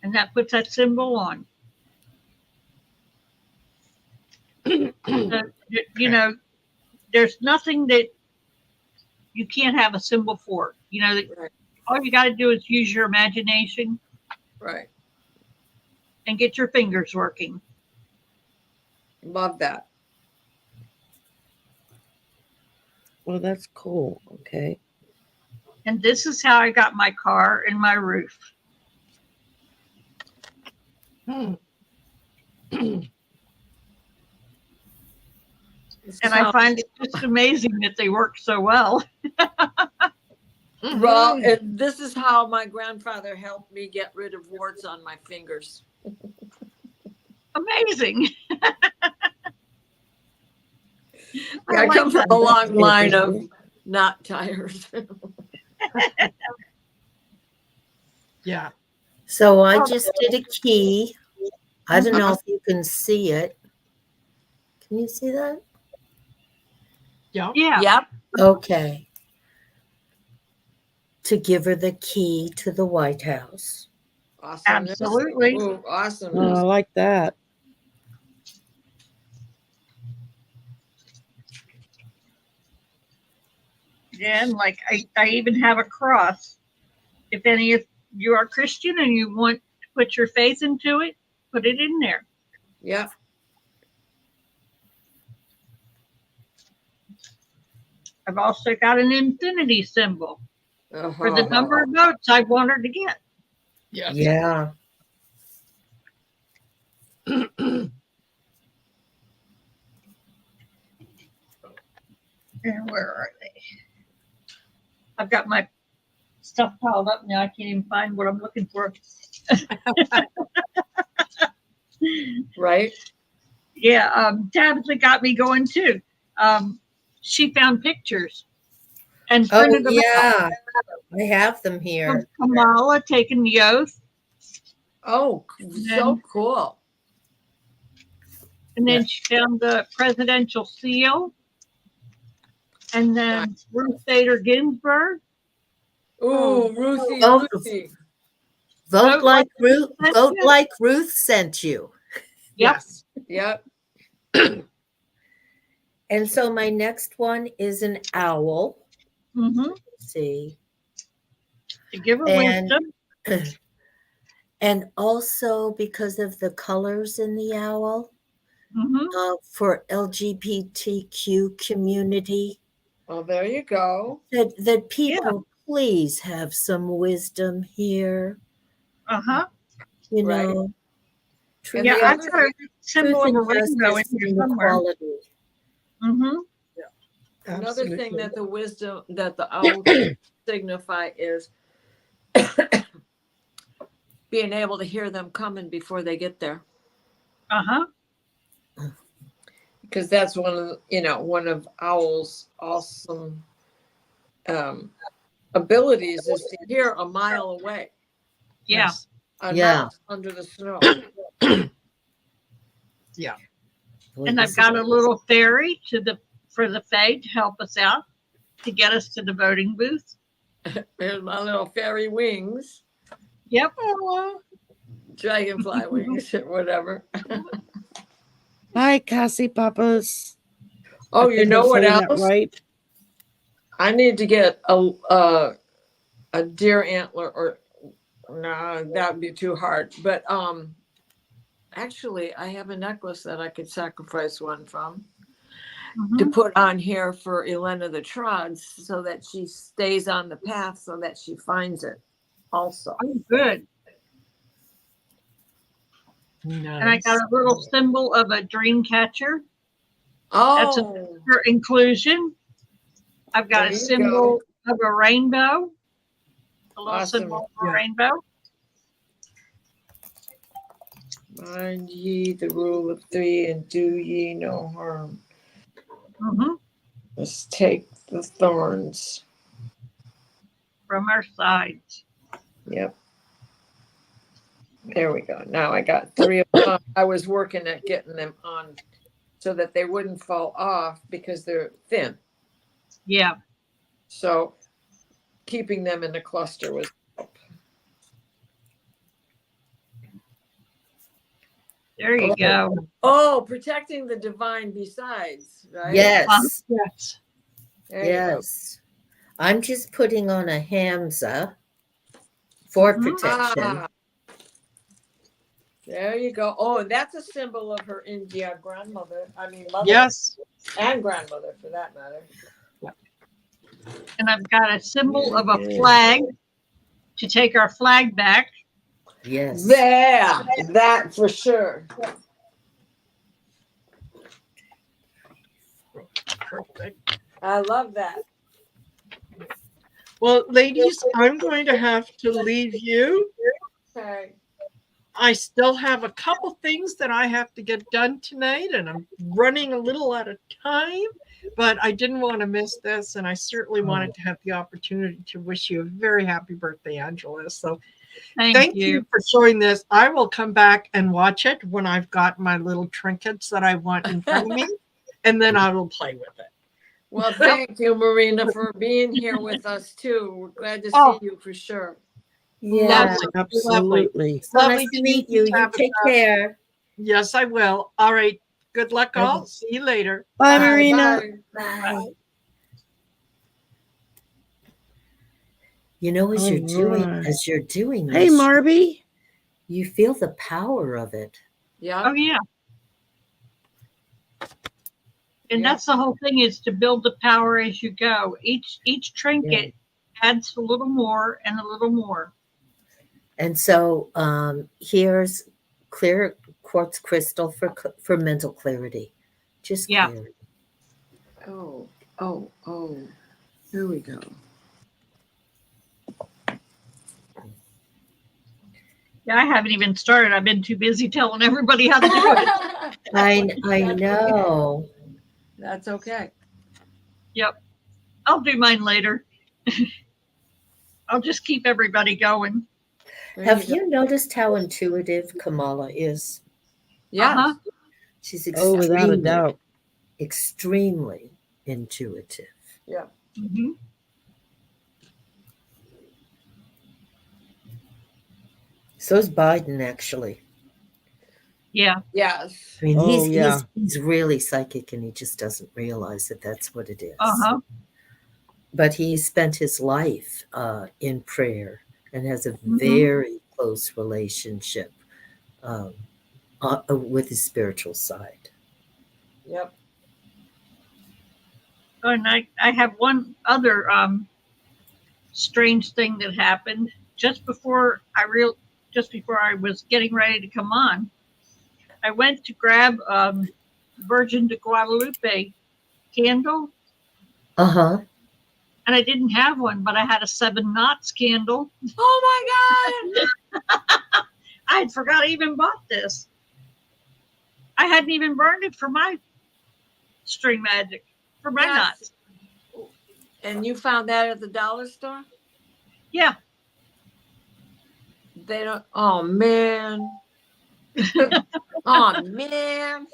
And that puts that symbol on. So, you know, there's nothing that you can't have a symbol for. You know, Right. all you got to do is use your imagination Right. and get your fingers working. Love that. Well, that's cool. Okay. And this is how I got my car and my roof. And I find it just amazing that they work so well. Well, and this is how my grandfather helped me get rid of warts on my fingers. Amazing. I like come from that. a long line of knot tires. Yeah. So I just did a key. I don't know if you can see it. Can you see that? Yeah. Yeah. Yep. Okay. To give her the key to the White House. Awesomeness. Absolutely. Ooh, Oh, I awesomeness. like that. Yeah, and like I even have a cross. If any of you are Christian and you want to put your faith into it, put it in there. Yep. I've also got an infinity symbol for the Uh-huh. number of votes I want her to get. Yes. Yeah. And where are they? I've got my stuff piled up now. I can't even find what I'm looking for. Right. Yeah, Tabitha got me going too. She found pictures and Oh, printed them out yeah. I have them of here. Kamala taking the oath. Oh, so cool. And then she found the presidential seal. And then Ruth Bader Ginsburg. Ooh, Ruthie, Oh. Ruthie. Vote like Ruth. That's Vote it. like Ruth sent you. Yep. Yep. And so my next one is an owl. Mm-hmm. Let's see. To give her And- wisdom. And also because of the colors in the owl, Mm-hmm. for LGBTQ community, Well, there you go. that people please have some wisdom here. Uh-huh. You Right. know, truth, And Yeah, the I've other got a symbol of a truth and rainbow in justice here and somewhere. equality. Mm-hmm. Another thing Absolutely. that the wisdom that the owls signify is being able to hear them coming before they get there, Uh-huh. because that's one of owls' awesome abilities is to hear a mile away, Yeah. a Yeah. mouse under the snow. Yeah. Boy, And this I've got is- a little fairy for the Fae to help us out to get us to the voting booth. There's my little fairy wings, Yep. dragonfly wings, or whatever. Hi, Cassie Papas. Oh, I you think know I'm what saying that else? right? I need to get a deer antler, or no, that'd be too hard. But actually, I have a necklace that I could sacrifice one from to Mhm. put on here for Elena the Trods, so that she stays on the path, so that she finds it. Also, Oh, good. Nice. And I got a little symbol of a dream catcher. That's oh, for inclusion. I've got There a you symbol of a rainbow. the little Awesome. symbol of a Yeah. rainbow. Mind ye the rule of three and do ye no harm. Hmm. Let's take the thorns. From our sides. Yep. There we go. Now I got 3 of them on. I was working at getting them on so that they wouldn't fall off because they're thin. Yeah. So keeping them in the cluster was help. There you go. Oh, protecting the divine besides, right? Yes. Yes. There you go. Yes. I'm just putting on a Hamza for Mhm. protection. Ah, there you go. Oh, and that's a symbol of her India grandmother. I mean, mother Yes. and grandmother for that matter. And I've got a symbol of a Very good. flag to take our flag back. Yes. Yeah, that for sure. Perfect. I love that. Well, ladies, I'm going to have to leave you. Okay. I still have a couple things that I have to get done tonight, and I'm running a little out of time, but I didn't want to miss this, and I certainly wanted to have the opportunity to wish you a very happy birthday, Angela. So thank you for showing this. I will come back and watch it when I've got my little trinkets that I want in front of me, and then I will play with it. Well, thank you, Marina, for being here with us too. We're glad to see Oh. you for sure. Yeah. Absolutely. So Lovely nice to to meet meet you, you. You Tabitha. take care. Yes, I will. All right. Good luck, all. See you later. Bye, Bye, Marina. bye. Bye. You know, as All you're doing Hey, this, Marby. you feel the power of it. Yeah. Oh, yeah. And Yeah. that's the whole thing, is to build the power as you go. Each trinket adds a little more and a little more. And so here's clear quartz crystal for mental clarity. Just Yeah. clarity. Oh. Here we go. Yeah, I haven't even started. I've been too busy telling everybody how to do it. I know. That's okay. Yep. I'll do mine later. I'll just keep everybody going. There Have go. you noticed how intuitive Kamala is? Yes. Uh-huh. She's Oh, without a doubt. extremely intuitive. Yeah. Mm-hmm. So is Biden, actually. Yeah. Yes. I mean, Oh, yeah. he's really psychic, and he just doesn't realize that that's what it is. Uh-huh. But he spent his life in prayer and has a Mhm. very close relationship with his spiritual side. Yep. Oh, and I have one other strange thing that happened just before I was getting ready to come on. I went to grab Virgin de Guadalupe candle, Uh-huh. and I didn't have one, but I had a 7 knots candle. Oh my God. I had forgot I even bought this. I hadn't even burned it for my string magic, for my Yes. knots. And you found that at the dollar store? Yeah. They don't. Oh man. Oh man.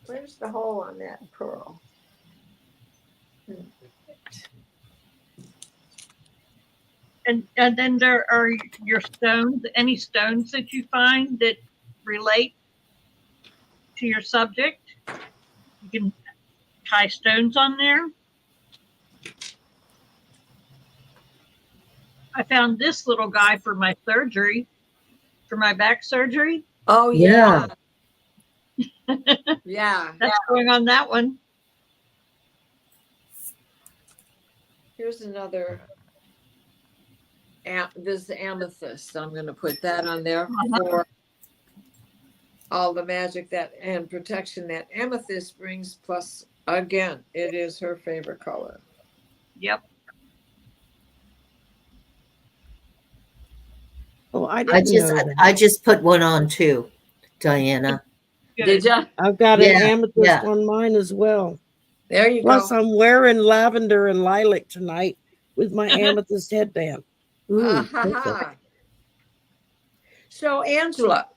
Where's the hole on that pearl? And then there are your stones, any stones that you find that relate to your subject. You can tie stones on there. I found this little guy for my surgery, for my back surgery. Oh yeah. Yeah. That's going on that one. Here's another. This is amethyst. I'm going to put that on there for all the magic that and protection that amethyst brings. Plus, again, it is her favorite color. Yep. Oh, I didn't know that. I just put one on too, Diana. Good. Did ya? I've got an Yeah, amethyst yeah. on mine as well. There you Plus, go. I'm wearing lavender and lilac tonight with my amethyst headband. Ooh, Ha. So, Angela,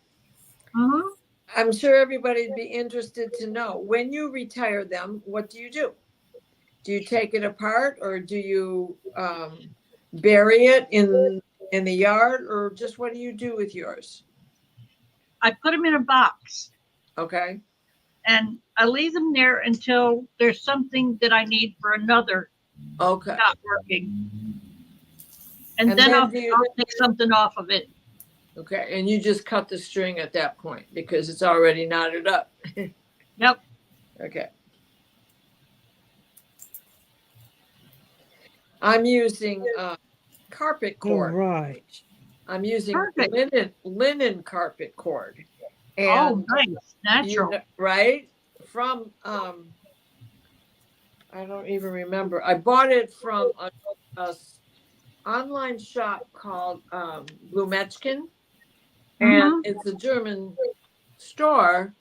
Mhm. I'm sure everybody'd be interested to know, when you retire them, what do you do? Do you take it apart, or do you bury it in the yard, or just what do you do with yours? I put them in a box Okay. and I leave them there until there's something that I need for another Okay. not working. And And then then I'll do you- take something off of it. Okay. And you just cut the string at that point because it's already knotted up. Yep. Okay. I'm using carpet All cord. right. I'm using Perfect. linen carpet cord. Oh, And nice. Natural. right from I don't even remember. I bought it from a online shop called Mesquite, and Mhm. it's a German store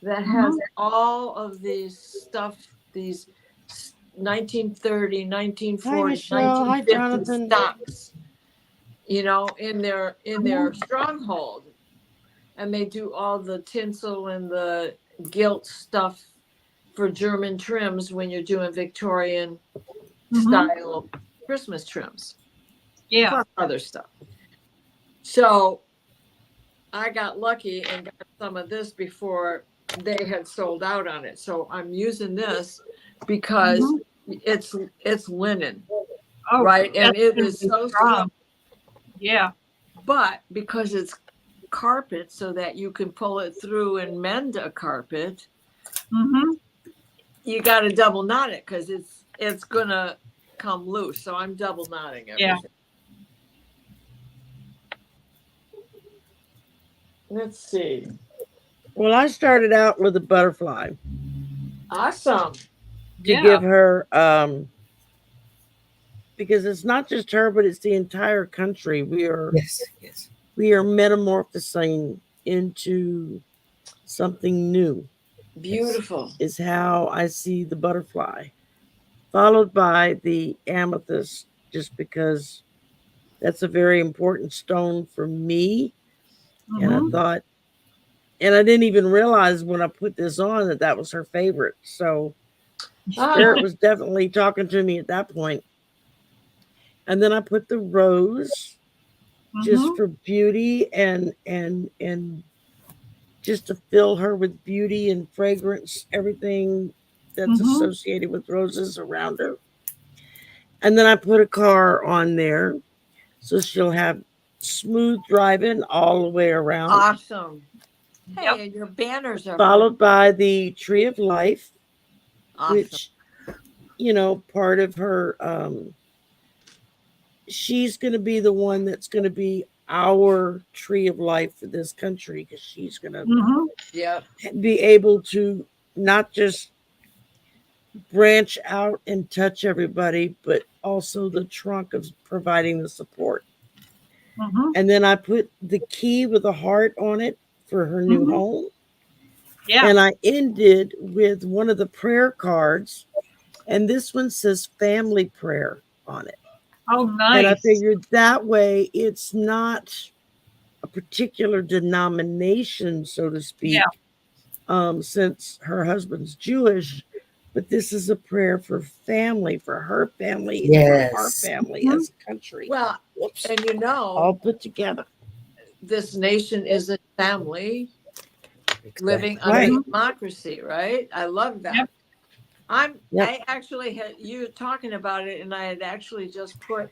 that has all of these stuff, these 1930, Hi, 1940, Michelle. Hi, 1950 Jonathan. stocks, in their stronghold. And they do all the tinsel and the gilt stuff for German trims when you're doing Victorian style Christmas trims, Yeah. plus other stuff. So I got lucky and got some of this before they had sold out on it. So I'm using this because it's linen, Oh, right? And that's it gonna is be so strong. strong. Yeah. But because it's carpet, so that you can pull it through and mend a carpet, Mm-hmm. you got to double knot it because it's gonna come loose. So I'm double knotting everything. Yeah. Let's see. Well, I started out with a butterfly Awesome. to Yeah. give her, because it's not just her, but it's the entire country. yes, yes. We are metamorphosing into something new, Beautiful. is how I see the butterfly, followed by the amethyst, just because that's a very important stone for me. And I Mhm. thought, and I didn't even realize when I put this on that that was her favorite. So Spirit was definitely talking to me at that point. And then I put the rose just for beauty and just to fill her with beauty and fragrance, everything that's associated with roses around her. And then I put a car on there so she'll have smooth driving all the way around. Awesome. Hey, Yep. and your banners are Followed by the tree of life, awesome. which, part of her, she's going to be the one that's going to be our tree of life for this country, because she's going to Yep. be able to not just branch out and touch everybody, but also the trunk of providing the support. And then I put the key with a heart on it for her new home. Yeah. And I ended with one of the prayer cards, and this one says family prayer on it. Oh, nice. And I figured that way it's not a particular denomination, so to speak, since her husband's Jewish, but this is a prayer for family, for her family, and for our family as a country. Well, and all put together. This nation is a family living Right. under democracy, right? I love that. Yep. I actually had you talking about it, and I had actually just put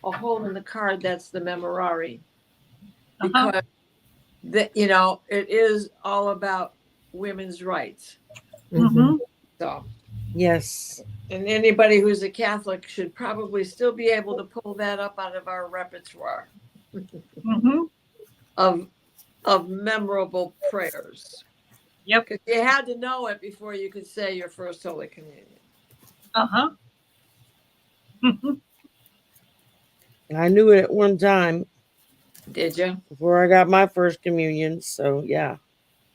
a hole in the card that's the memorare, because it is all about women's rights. So Yes. and anybody who's a Catholic should probably still be able to pull that up out of our repertoire of memorable prayers. Yep. Because you had to know it before you could say your first Holy Communion. I knew it at one time Did you? before I got my first communion. So yeah.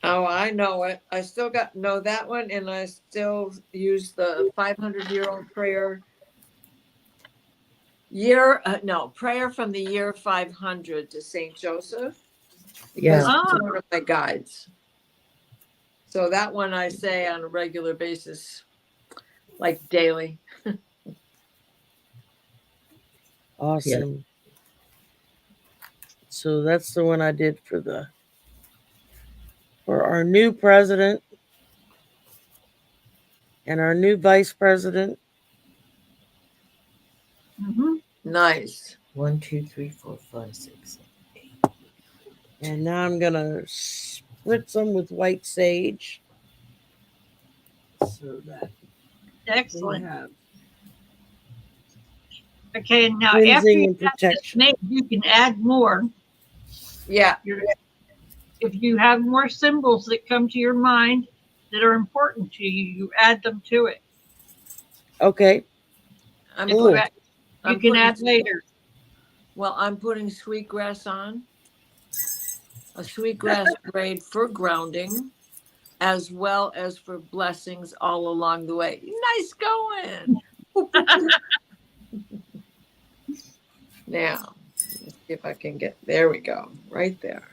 Oh, I know it. I still know that one, and I still use the 500-year-old prayer. Prayer from the year 500 to Saint Joseph, because Yeah. it's one of my guides. So that one I say on a regular basis, like daily. Awesome. So that's the one I did for our new president and our new vice president. Mhm. Nice. 1, 2, 3, 4, 5, 6. And now I'm gonna spritz them with white sage. So that we Excellent. have Okay, now after cleansing you and have this protection. made, you can add more. Yeah. If you have more symbols that come to your mind that are important to you, you add them to it. Okay. I'm If Cool. you, you can add later. Well, I'm putting sweetgrass on. A sweetgrass braid for grounding, as well as for blessings all along the way. Nice going. Now, let's see if I can get, there we go, right there.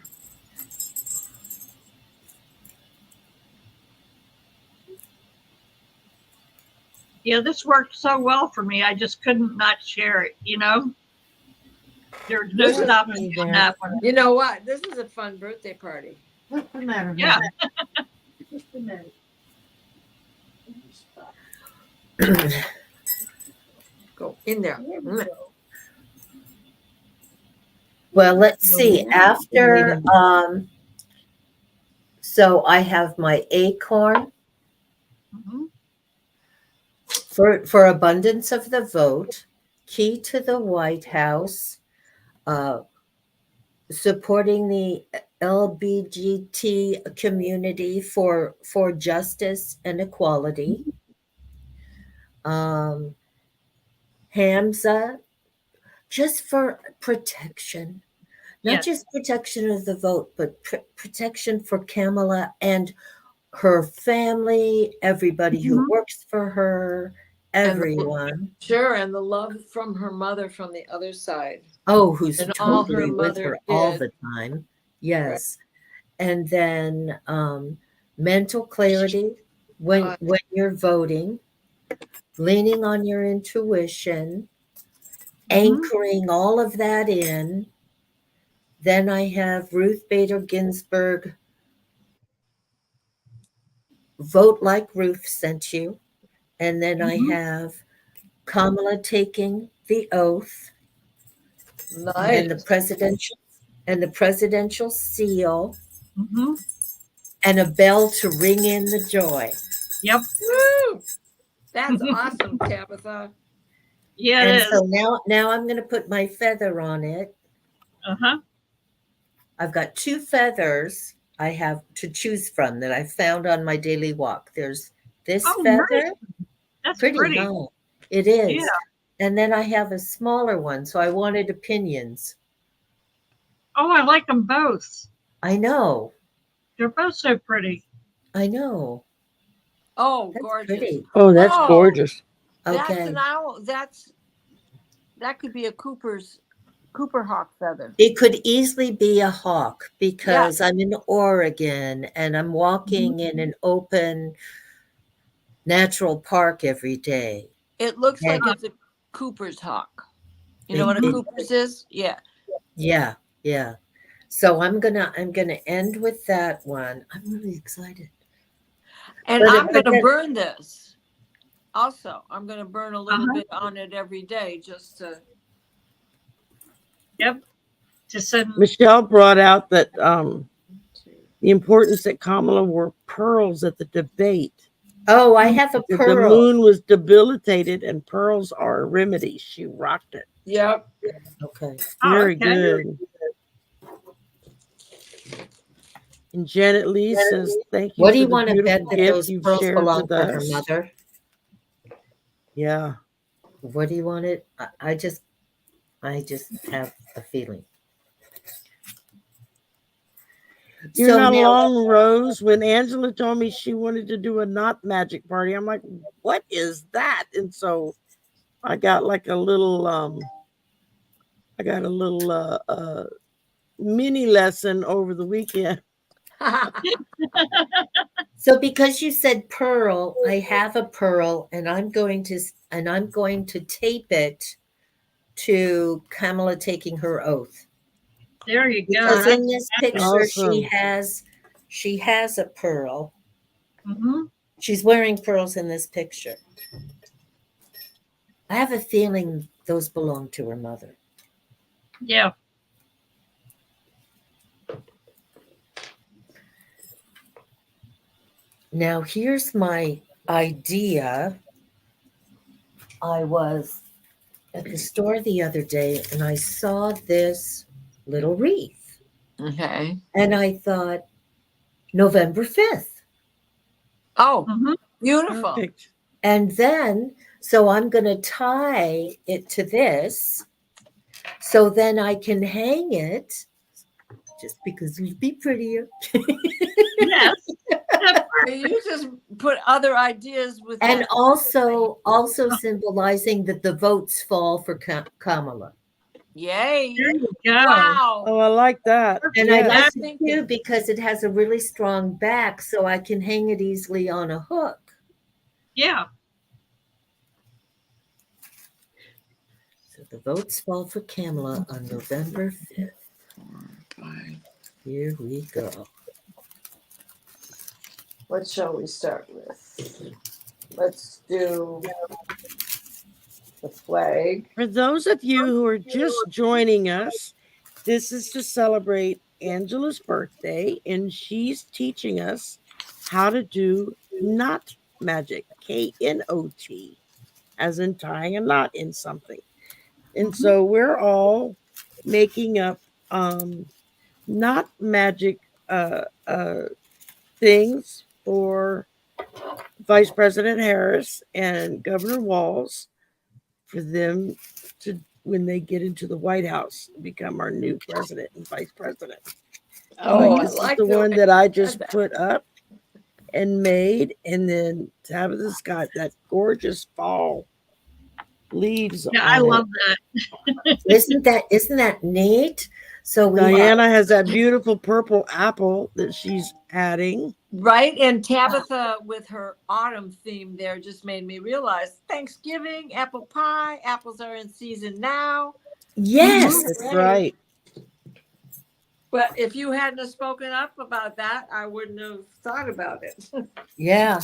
Yeah, this worked so well for me. I just couldn't not share it, you know? There's no stopping on that one. You know what? This is a fun birthday party. What's the matter? Yeah. What's the matter? Go in there. Well, let's see. After, so I have my acorn Mhm. for abundance of the vote, key to the White House, supporting the LBGT community for justice and equality. Hamza, just for protection, not Yes. just protection of the vote, but protection for Kamala and her family, everybody who works for her, everyone. Sure, and the love from her mother from the other side. Oh, who's And all her totally with mother her all did. the time. Yes. And then mental clarity when you're voting, leaning on your intuition, anchoring all of that in. Then I have Ruth Bader Ginsburg, vote like Ruth sent you. And then I have Kamala taking the oath. Nice. And the presidential seal. Mhm. And a bell to ring in the joy. Yep. Woo! That's awesome, Tabitha. Yeah, and it so is. now I'm going to put my feather on it. Uh-huh. I've got 2 feathers I have to choose from that I found on my daily walk. There's this feather. Nice. That's pretty. Huh? It is. Yeah. And then I have a smaller one, so I wanted opinions. Oh, I like them both. I know. They're both so pretty. I know. Oh, That's gorgeous. pretty. Oh, that's gorgeous. That's Okay. an owl. That could be a Cooper hawk feather. It could easily be a hawk because I'm in Oregon and I'm walking in an open natural park every day. It looks like it's a Cooper's hawk. You know what a Cooper's is? Yeah. Yeah, yeah. So I'm gonna end with that one. I'm really excited. And I'm gonna burn this. Also, I'm gonna burn a little bit on it every day just to. Yep. Michelle brought out that the importance that Kamala wore pearls at the debate. Oh, I have a pearl. The moon was debilitated and pearls are a remedy. She rocked it. Yep. Okay. Very good. And Janet Lee says, thank you. What do you want to bet that those you've pearls shared belong with to her us. mother? Yeah. What do you want it? I just have a feeling. You're So not now, alone, Rose. When Angela told me she wanted to do a not magic party, I'm like, what is that? And so I got like a little mini lesson over the weekend. so because you said pearl, I have a pearl, and I'm going to tape it to Kamala taking her oath. There you go. Because in this picture awesome. she has a pearl. Mhm. She's wearing pearls in this picture. I have a feeling those belong to her mother. Yeah. Now, here's my idea. I was at the store the other day and I saw this little wreath. Okay. And I thought, November 5th. Oh, Mhm. beautiful. Perfect. And then, so I'm going to tie it to this. So then I can hang it just because it would be prettier. Yes. You just put other ideas with And that. also symbolizing that the votes fall for Kamala. Yay. There you go. Wow. Oh, I like that. And I Yes. like That's it thinking. too because it has a really strong back, so I can hang it easily on a hook. Yeah. So the votes fall for Kamala on November 5th. Here we go. What shall we start with? Let's do the flag. For those of you who are just joining us, this is to celebrate Angela's birthday, and she's teaching us how to do knot magic, KNOT, as in tying a knot in something. And so we're all making up knot magic things for Vice President Harris and Governor Walz for them to, when they get into the White House, become our new president and vice president. Oh, I This like is the one way that I you just said that. put up and made, and then Tabitha's got that gorgeous fall leaves Yeah, I on love that. Isn't that neat? So it. we have, Diana has that beautiful purple apple that she's adding. Right. And Tabitha with her autumn theme there just made me realize Thanksgiving, apple pie, apples are in season now. yes. That's right. But if you hadn't have spoken up about that, I wouldn't have thought about it. Yeah.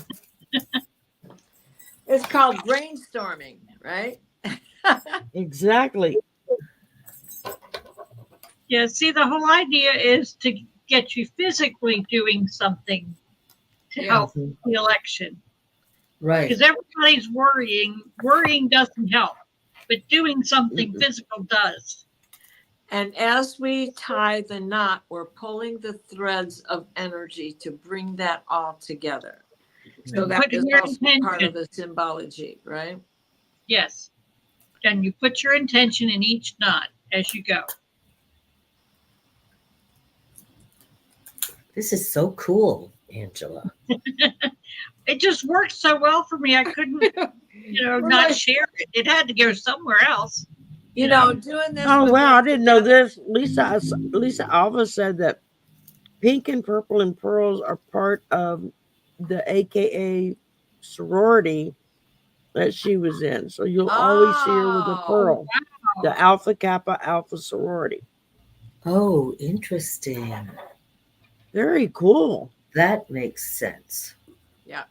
It's called brainstorming, right? Exactly. Yeah. See, the whole idea is to get you physically doing something to Yeah. help the election. Right. Because everybody's worrying. Worrying doesn't help, but doing something physical does. And as we tie the knot, we're pulling the threads of energy to bring that all together. So that Putting is your also part intention. of the symbology, right? Yes. And you put your intention in each knot as you go. This is so cool, Angela. It just worked so well for me. I couldn't, not share it. It had to go somewhere else. You know, doing this. Oh with wow, I us didn't know together- this. Lisa Alva said that pink and purple and pearls are part of the AKA sorority that she was in. So you'll always see her with a Oh, pearl. The Alpha Kappa Alpha sorority. Oh, interesting. Very cool. That makes sense. yeah.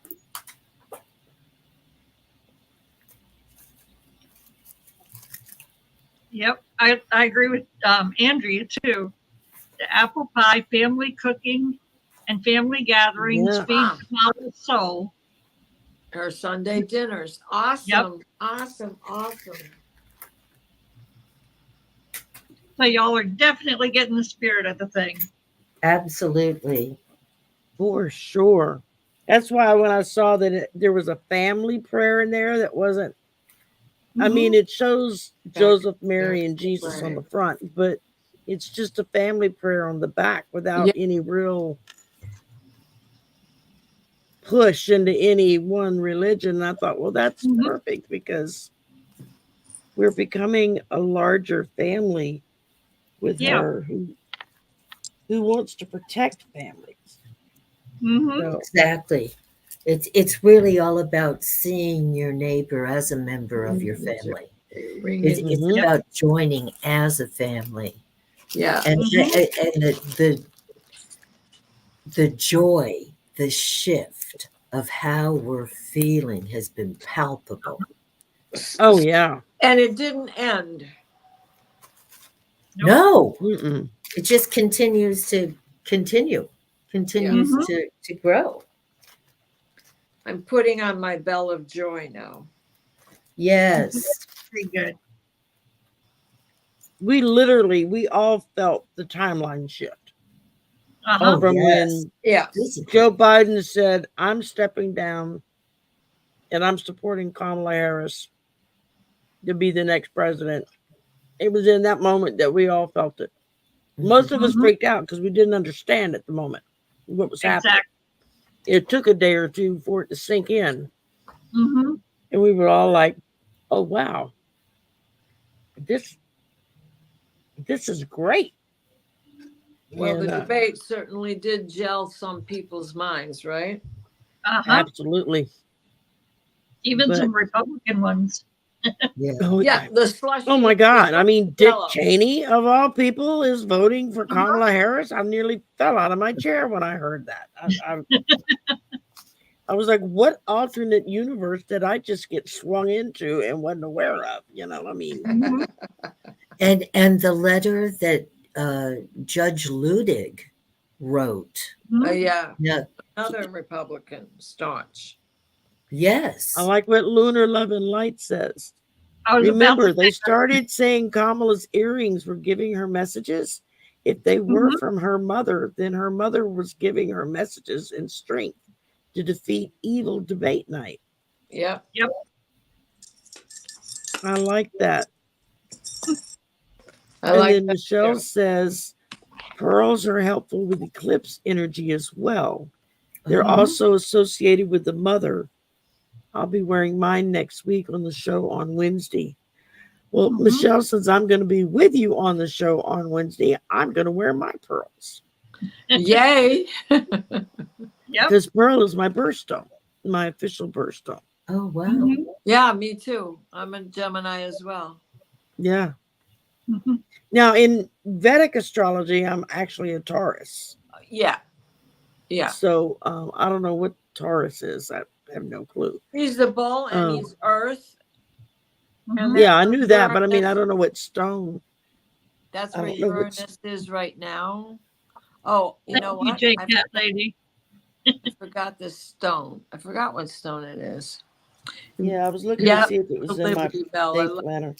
Yep. I agree with Andrea too. The apple pie, family cooking, and family gatherings Yeah. feed the soul. Her Sunday dinners. Awesome. Awesome. Awesome. So y'all are definitely getting the spirit of the thing. Absolutely. For sure. That's why when I saw that there was a family prayer in there that wasn't I mean, it shows Joseph, Mary, and Right. Jesus on the front, but it's just a family prayer on the back without Yeah. any real push into any one religion. And I thought, well, that's Mhm. perfect because we're becoming a larger family with Yeah. her who wants to protect families. Mhm. So, Exactly. It's really all about seeing your neighbor as a member of your Mhm. family. Bring It's, it- it's Mhm. about joining as a family, Yeah. and Mhm. and the joy, the shift of how we're feeling has been palpable. oh yeah. And it didn't end. No, Mm-mm. it just continues to continue, continues Mhm. to grow. I'm putting on my bell of joy now. Yes. Very good. We all felt the timeline shift Uh-huh. Oh from yes. when Yeah. Physically. Joe Biden said, I'm stepping down and I'm supporting Kamala Harris to be the next president. It was in that moment that we all felt it. Most of us Mhm. freaked out because we didn't understand at the moment what was happening. Exactly. It took a day or two for it to sink in, Mhm. and we were all like, "Oh wow, this is great." Well, And the debate certainly did gel some people's minds, right? Uh-huh. absolutely, Even but some Republican ones. Yeah. oh Yeah, the slushy. oh my God! I mean, Dick yellow. Cheney of all people is voting for Uh-huh. Kamala Harris. I nearly fell out of my chair when I heard that. I was like, what alternate universe did I just get swung into and wasn't aware of? I mean, Mhm. And the letter that Judge Ludig wrote. Mhm. Yeah, Yeah. another Republican staunch. Yes. I like what Lunar Love and Light says. I was about Remember, to they say started saying Kamala's earrings were giving her messages. If they were Mhm. from her mother, then her mother was giving her messages and strength to defeat evil debate night. Yeah. Yep. I like that. I And like then that Michelle too. says pearls are helpful with eclipse energy as well. They're Uh-huh. also associated with the mother. I'll be wearing mine next week on the show on Wednesday. Well, Mhm. Michelle, since I'm going to be with you on the show on Wednesday, I'm going to wear my pearls Yay. Yep. because pearl is my birthstone, my official birthstone. Oh wow. Mhm. Yeah, me too. I'm a Gemini as well. Yeah. Mhm. Now, in Vedic astrology, I'm actually a Taurus. Yeah. Yeah. So I don't know what Taurus is. I have no clue. He's the bull and Um, he's earth. And Mhm. Yeah, I that's knew where that, but I mean, I Uranus, don't know what stone. that's I where don't know what. Uranus is right now. Oh, you Thank know you, what? J I Cat Lady. forgot this stone. I forgot what stone it is. Yeah, I was looking to Yeah, see if it the was in my Liberty Bell. I day love planner.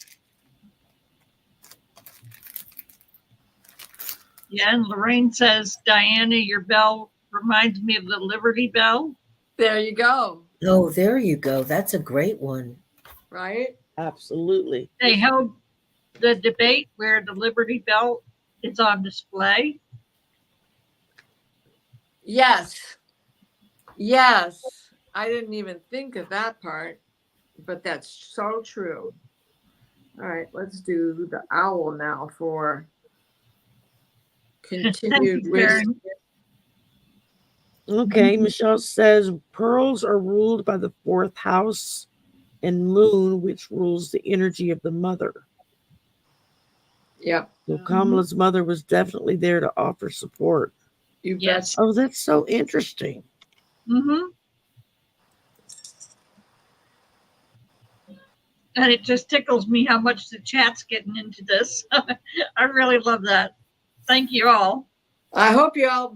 Yeah, and Lorraine says, Diana, your bell reminds me of the Liberty Bell. There you go. Oh, there you go. That's a great one. Right? Absolutely. They held the debate where the Liberty Bell is on display. Yes. Yes. I didn't even think of that part, but that's so true. All right, let's do the owl now for Thank continued you, wisdom. Karen. Okay, Michelle says pearls are ruled by the fourth house and moon, which rules the energy of the mother. Yep. So Kamala's mother was definitely there to offer support. You bet. Yes. Oh, that's so interesting. Mm-hmm. And it just tickles me how much the chat's getting into this. I really love that. Thank you all. I hope you all,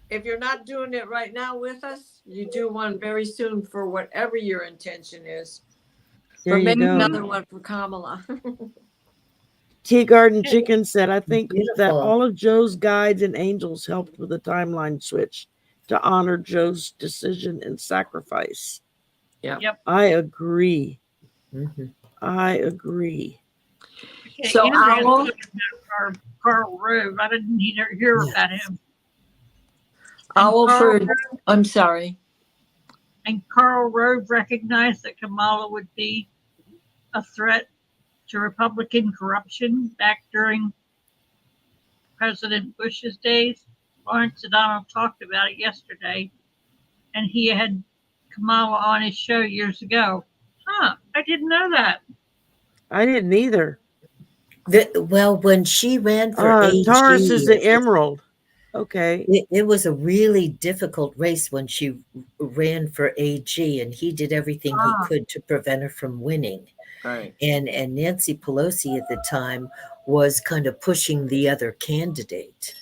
if you're not doing it right now with us, you do one very soon for whatever your intention is. There Or you maybe go. another one for Kamala. Tea Garden Chicken said, I think that Beautiful. all of Joe's guides and angels helped with the timeline switch to honor Joe's decision and sacrifice. Yeah. Yep. I agree. Mhm. I agree. Okay, So Andrea Owl? talked about Carl Rove. I didn't hear Yes. about him. Owl Carl for, I'm sorry. And Karl Rove recognized that Kamala would be a threat to Republican corruption back during President Bush's days. Lawrence O'Donnell talked about it yesterday, and he had Kamala on his show years ago. Huh, I didn't know that. I didn't either. Well, when she ran for Taurus is the AG, emerald. Okay. it was a really difficult race when she ran for AG, and he did everything he could to prevent her from winning. Right. And Nancy Pelosi at the time was kind of pushing the other candidate.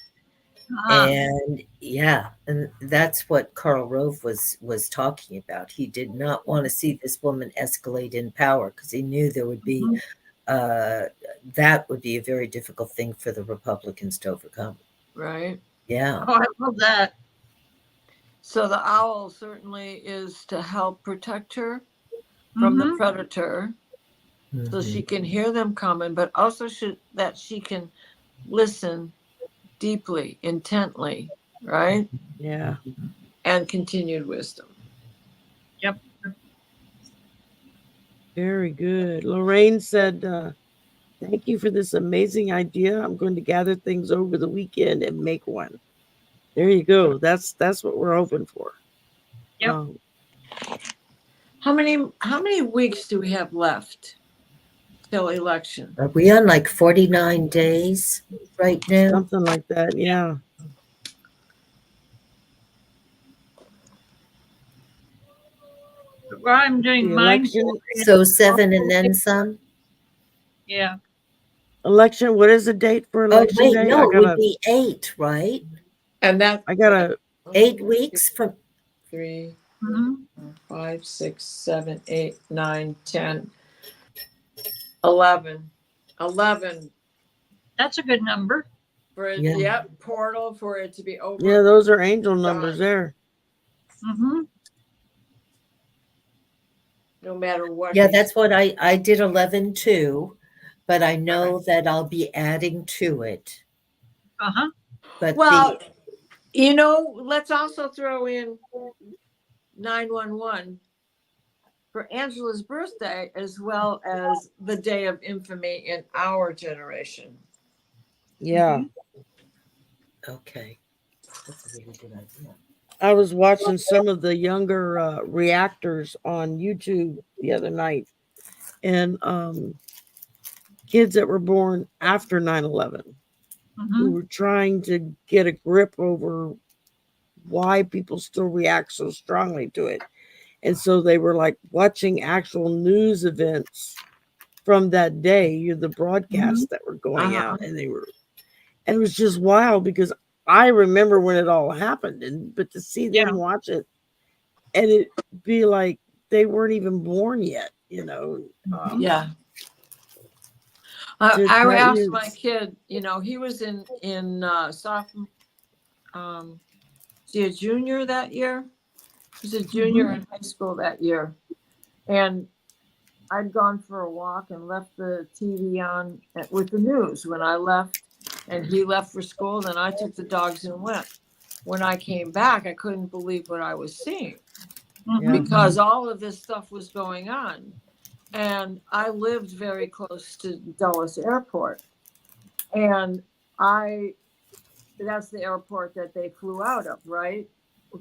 And yeah, and that's what Karl Rove was talking about. He did not want to see this woman escalate in power because he knew there would be that would be a very difficult thing for the Republicans to overcome. Right. Yeah. Oh, I love that. So the owl certainly is to help protect her from the predator, so she can hear them coming, but also that she can listen deeply, intently, right? Yeah. And continued wisdom. Yep. Very good. Lorraine said, thank you for this amazing idea. I'm going to gather things over the weekend and make one. There you go. That's what we're hoping for. Yep. How many weeks do we have left till election? Are we on like 49 days right now? Something like that, yeah. Well, I'm doing The mine. election. So 7 and then some? Yeah. Election. What is the date for Oh, election wait, day? no, it would be 8, right? And that I gotta 8 weeks from 3, Mhm. 5, 6, 7, 8, 9, 10, 11. 11 That's a good number. for it, Yeah. portal for it to be over. Yeah, those are angel numbers there. Mm-hmm. No matter what. Yeah, that's what I did 11 too, but I know that I'll be adding to it. Uh-huh. But Well, let's also throw in 911 for Angela's birthday, as well as the day of infamy in our generation. Yeah. okay. That's a really good idea. I was watching some of the younger reactors on YouTube the other night, and kids that were born after 9/11 who were trying to get a grip over why people still react so strongly to it. And so they were like watching actual news events from that day, the broadcasts that were going out, and it was just wild because I remember when it all happened, but to see them watch it and it be like they weren't even born yet, Yeah. I asked my kid, he was in sophomore, is he a junior that year? He was a junior in high school that year. And I'd gone for a walk and left the TV on with the news when I left, and he left for school. Then I took the dogs and went. When I came back, I couldn't believe what I was seeing because all of this stuff was going on. And I lived very close to Dulles Airport. And that's the airport that they flew out of, right?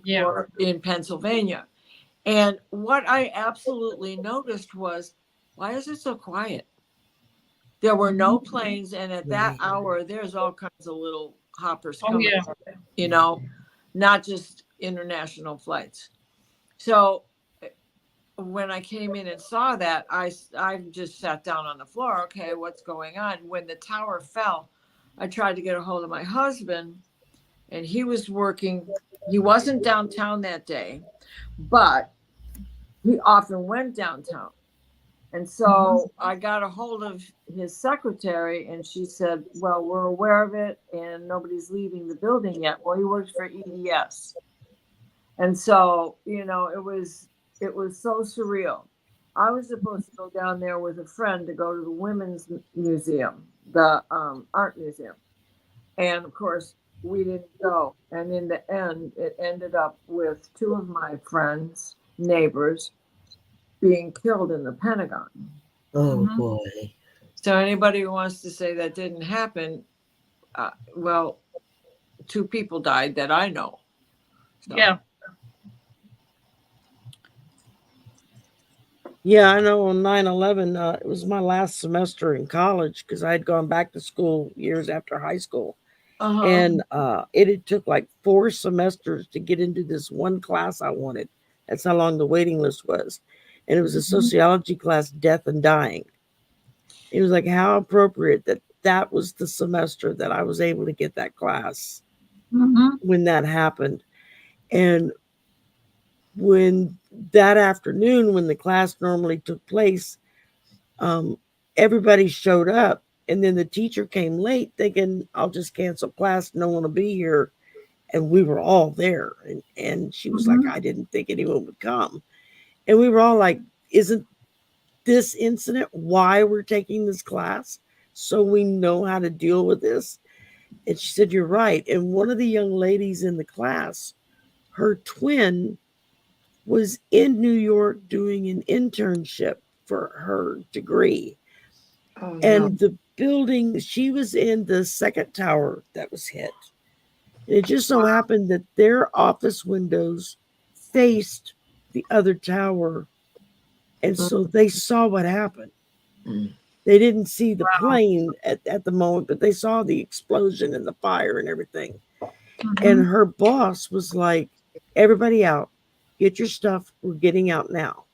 Yeah. In Pennsylvania. And what I absolutely noticed was, why is it so quiet? There were no planes, and at that hour, there's all kinds of little hoppers coming, not just international flights. So when I came in and saw that, I just sat down on the floor. Okay, what's going on? When the tower fell, I tried to get a hold of my husband, and he was working. He wasn't downtown that day, but he often went downtown. And so I got a hold of his secretary, and she said, well, we're aware of it, and nobody's leaving the building yet. Well, he works for EDS. And so, it was so surreal. I was supposed to go down there with a friend to go to the women's museum, the art museum. And of course, we didn't go. And in the end, it ended up with two of my friends, neighbors, being killed in the Pentagon. Oh Mhm. boy. So anybody who wants to say that didn't happen, well, two people died that I know. So. Yeah. Yeah, I know on 9/11, it was my last semester in college because I had gone back to school years after high school. Uh-huh. And it had took like 4 semesters to get into this one class I wanted. That's how long the waiting list was. And it was a sociology class, Death and Dying. It was like how appropriate that that was the semester that I was able to get that class Mhm. when that happened. And when that afternoon, when the class normally took place, um, everybody showed up. And then the teacher came late thinking, I'll just cancel class. No one will be here. And we were all there. And she was like, Mhm. I didn't think anyone would come. And we were all like, isn't this incident why we're taking this class? So we know how to deal with this. And she said, you're right. And one of the young ladies in the class, her twin was in New York doing an internship for her degree. Oh, no. And the building, she was in the second tower that was hit. And it just so happened that their office windows faced the other tower. And so they saw what happened. They didn't see the plane at the moment, but they saw the explosion and the fire and everything. And Mhm. her boss was like, everybody out, get your stuff. We're getting out now.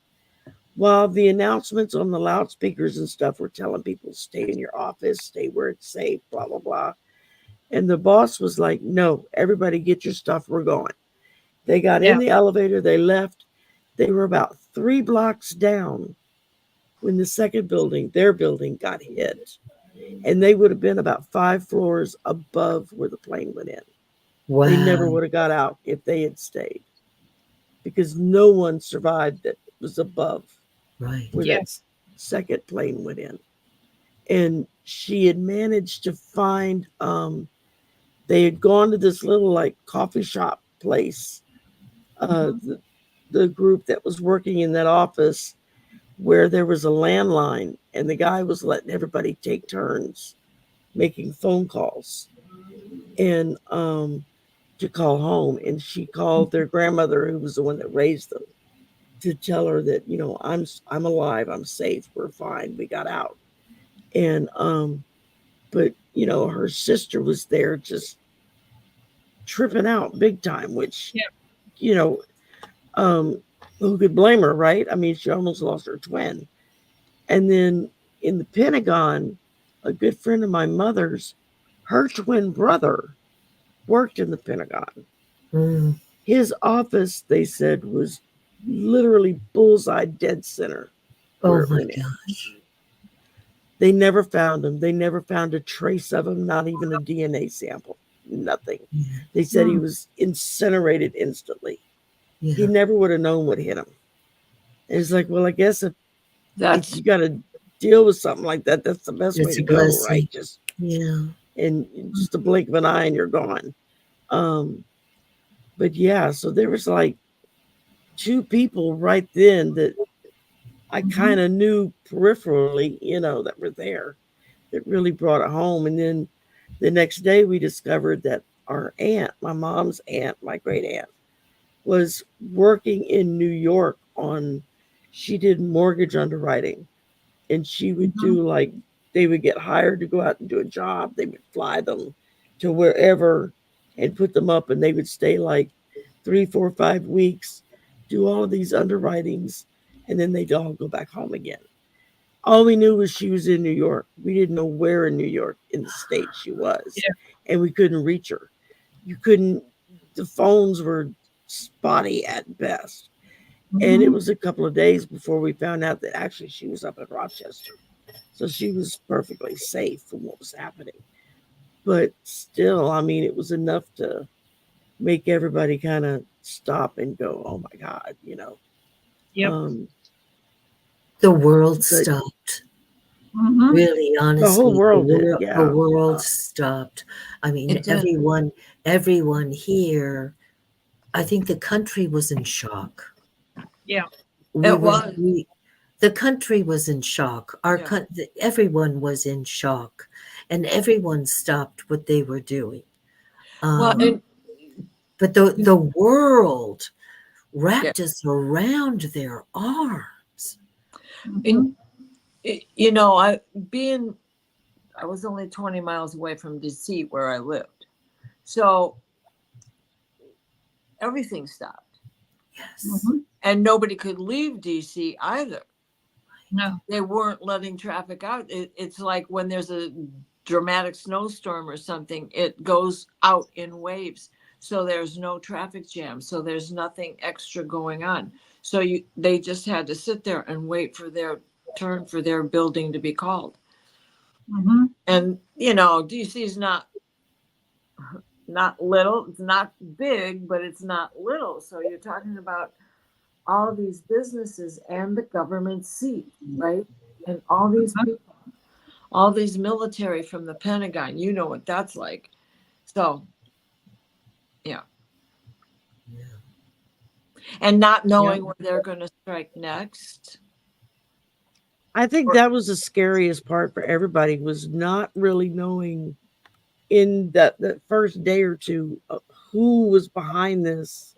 While the announcements on the loudspeakers and stuff were telling people, stay in your office, stay where it's safe, blah, blah, blah. And the boss was like, no, everybody get your stuff. We're going. They got in Yeah. the elevator. They left. They were about 3 blocks down when the second building, their building, got hit. And they would have been about 5 floors above where the plane went in. Wow. They never would have got out if they had stayed because no one survived that was above Right. where Yeah. that second plane went in. And she had managed to find, they had gone to this little like coffee shop place, the group that was working in that office where there was a landline and the guy was letting everybody take turns making phone calls and to call home. And she called their grandmother, who was the one that raised them, to tell her that, you know, I'm alive, I'm safe, we're fine, we got out. And but you know, her sister was there just tripping out big time, which Yeah. you know, who could blame her, right? I mean, she almost lost her twin. And then in the Pentagon, a good friend of my mother's, her twin brother worked in the Pentagon. Mm. His office, they said, was literally bullseye dead center where Oh it my went in. gosh. They never found him. They never found a trace of him, not even a DNA sample, nothing. Yeah. They said he was incinerated instantly. Yeah. He never would have known what hit him. And it's like, well, I guess if That's you got to deal with something like that, that's the best way It's to a go, blessing. right? Just Yeah. in just a blink of an eye and you're gone. But yeah, so there was like 2 people right then that I kind of knew peripherally, you know, that were there that really brought it home. And then the next day we discovered that our aunt, my mom's aunt, my great aunt, was working in New York on, she did mortgage underwriting. And she would do like, they would get hired to go out and do a job. They would fly them to wherever and put them up, and they would stay like 3, 4, 5 weeks, do all of these underwritings, and then they'd all go back home again. All we knew was she was in New York. We didn't know where in New York in the state she was. Yeah. And we couldn't reach her. You couldn't, the phones were spotty at best. And it was a couple of days before we found out that actually she was up in Rochester. So she was perfectly safe from what was happening. But still, I mean, it was enough to make everybody kind of stop and go, oh my God, you know. Yep. The world But stopped. Mhm. Really, the whole honestly, world did, the yeah. world stopped. I mean, It did. everyone here, I think the country was in shock. Yeah. It was. The country was in shock. Yeah. Everyone was in shock, and everyone stopped what they were doing. Well, Um, but the world wrapped us around their arms. Mhm. you know, I was only 20 miles away from DC where I lived. So everything stopped. Yes. Mhm. And nobody could leave DC either. No. They weren't letting traffic out. It's like when there's a dramatic snowstorm or something, it goes out in waves. So there's no traffic jam. So there's nothing extra going on. So they just had to sit there and wait for their turn for their building to be called. Mhm. And you know, DC is not little, it's not big, but it's not little. So you're talking about all these businesses and the government seat, right? And all these people, all these military from the Pentagon, you know what that's like. So, yeah. And not knowing where they're going to strike next. I think that was the scariest part for everybody, was not really knowing in that first day or two who was behind this.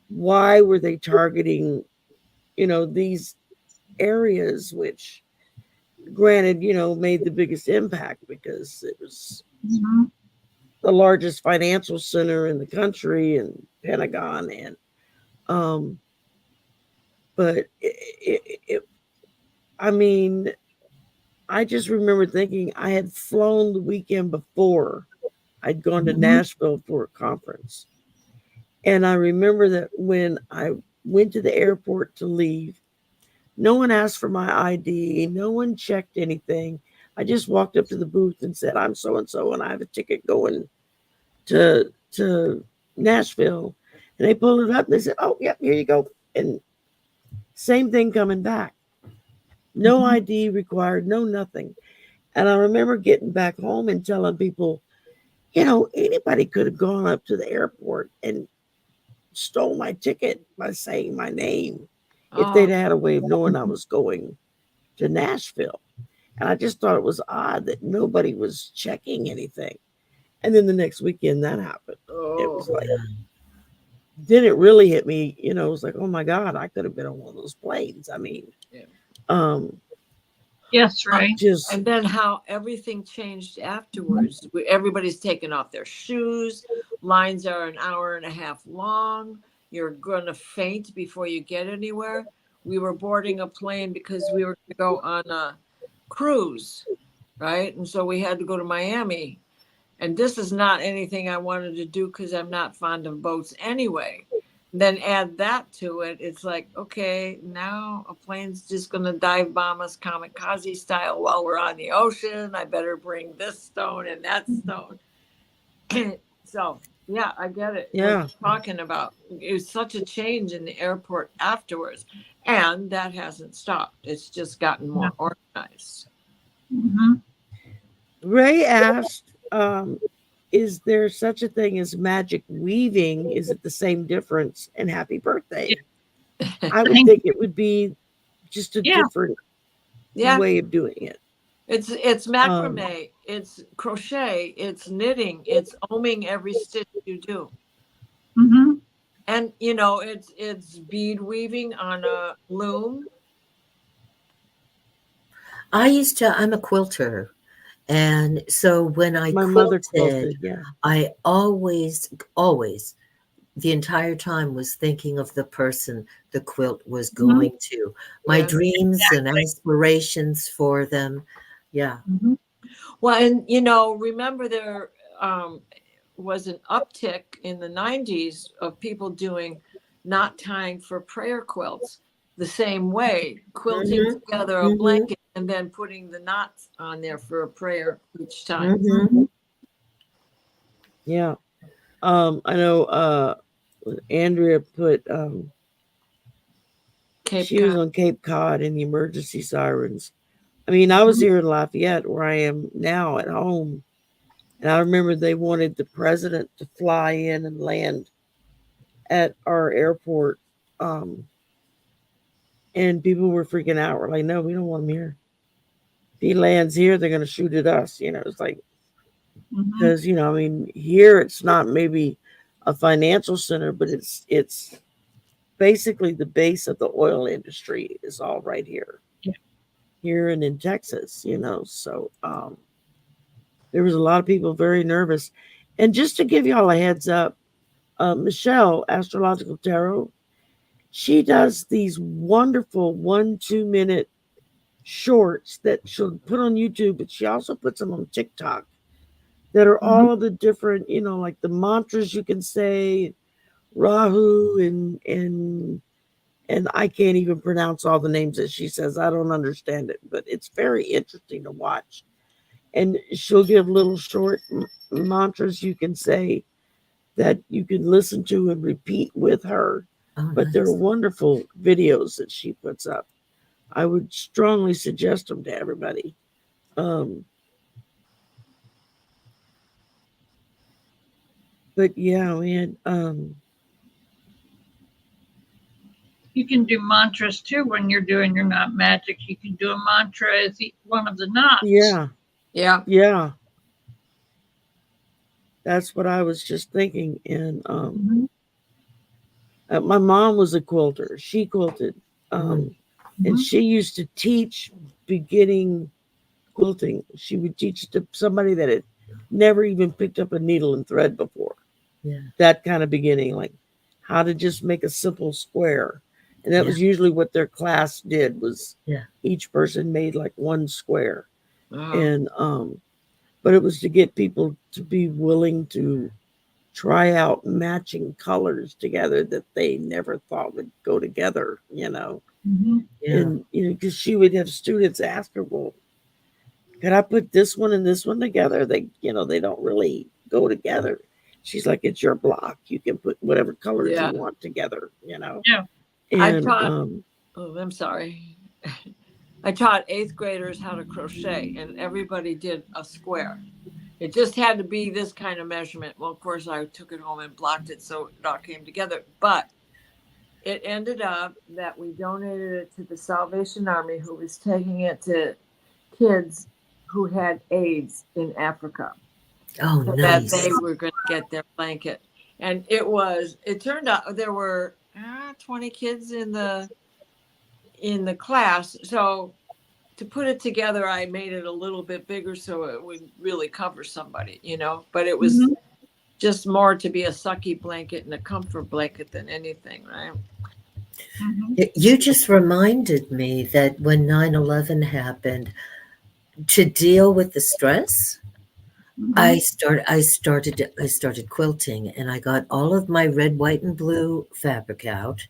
Why were they targeting, these areas, which granted, made the biggest impact because it was Mhm. the largest financial center in the country and Pentagon. And but I mean, I just remember thinking I had flown the weekend before. I'd gone to Mhm. Nashville for a conference. And I remember that when I went to the airport to leave, no one asked for my ID, no one checked anything. I just walked up to the booth and said, "I'm so and so, and I have a ticket going to Nashville." And they pulled it up and they said, "Oh, yep, here you go." And same thing coming back. No Mhm. ID required, no nothing. And I remember getting back home and telling people, anybody could have gone up to the airport and stole my ticket by saying my name if Oh, they'd had a way of knowing I was going to Nashville. And I just thought it was odd that nobody was checking anything. And then the next weekend that happened. It was like, then it really hit me, it was like, oh my God, I could have been on one of those planes. I mean, yeah. um, Yes, right. just, And then how everything changed afterwards. Everybody's taking off their shoes. Lines are an hour and a half long. You're going to faint before you get anywhere. We were boarding a plane because we were going to go on a cruise, right? And so we had to go to Miami. And this is not anything I wanted to do because I'm not fond of boats anyway. Then add that to it. It's like, okay, now a plane's just going to dive bomb us kamikaze style while we're on the ocean. I better bring this stone and that stone. So, yeah, I get it. What yeah, you're talking about. It was such a change in the airport afterwards. And that hasn't stopped. It's just gotten more organized. Mhm. Ray asked, is there such a thing as magic weaving? Is it the same difference? And happy birthday. I would think it would be just a Yeah. different Yeah. way of doing it. It's macrame, it's crochet, it's knitting, it's oming every stitch you do. Mhm. And it's bead weaving on a loom. I'm a quilter. And so when I My mother quilted, quilted, yeah. I always, the entire time was thinking of the person the quilt was going to. My Yeah. dreams and aspirations for them. Yeah. Mhm. Well, and remember there was an uptick in the 90s of people doing knot tying for prayer quilts the same way, quilting Mhm. together a Mhm. blanket and then putting the knots on there for a prayer each time. Mhm. Yeah. I know Andrea put Cape She was Cod. on Cape Cod in the emergency sirens. I mean, I was here in Lafayette where I am now at home. And I remember they wanted the president to fly in and land at our airport. Um, and people were freaking out. We're like, no, we don't want him here. If he lands here, they're going to shoot at us. You know, it's like, Mhm. because, you know, I mean, here it's not maybe a financial center, but it's basically the base of the oil industry is all right here. Yeah. Here and in Texas, you know. So there was a lot of people very nervous. And just to give y'all a heads up, Michelle, Astrological Tarot, she does these wonderful 1-2 minute shorts that she'll put on YouTube, but she also puts them on TikTok that are all of the different, you know, like the mantras you can say, Rahu and I can't even pronounce all the names that she says. I don't understand it, but it's very interesting to watch. And she'll give little short mantras you can say that you can listen to and repeat with her. Oh, But they're nice. wonderful videos that she puts up. I would strongly suggest them to everybody. But yeah, man, You can do mantras too when you're doing your knot magic. You can do a mantra as one of the knots. yeah, Yeah. yeah. That's what I was just thinking. And Mhm. my mom was a quilter. She quilted. And Mhm. she used to teach beginning quilting. She would teach it to somebody that had never even picked up a needle and thread before. Yeah. That kind of beginning, like how to just make a simple square. And that Yeah. was usually what their class did was Yeah. each person made like one square. Oh. And but it was to get people to be willing to try out matching colors together that they never thought would go together, you know. Mhm. Yeah. And you know, because she would have students ask her, well, could I put this one and this one together? They, you know, they don't really go together. She's like, it's your block. You can put whatever colors Yeah. you want together, you know. Yeah. I And taught. Oh, I'm sorry. I taught 8th graders how to crochet, and everybody did a square. It just had to be this kind of measurement. Well, of course, I took it home and blocked it so it all came together. But it ended up that we donated it to the Salvation Army, who was taking it to kids who had AIDS in Africa, Oh, so that nice. they were going to get their blanket. And it turned out there were 20 kids in the class. So to put it together, I made it a little bit bigger so it would really cover somebody, you know. But it was just more to be a sucky blanket and a comfort blanket than anything, right? Mhm. You just reminded me that when 9/11 happened, to deal with the stress, I started quilting, and I got all of my red, white, and blue fabric out.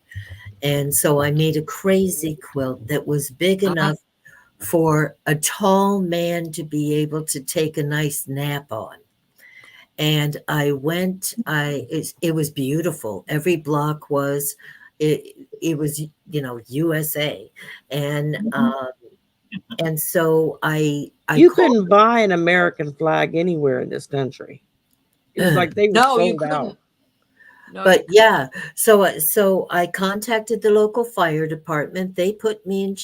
And so I made a crazy quilt that was big enough for a tall man to be able to take a nice nap on. And it was beautiful. Every block was, it was, you know, USA. And so I you called, couldn't buy an American flag anywhere in this country. It was like they were No, you sold out. couldn't. No, but yeah, so I contacted the local fire department. They put me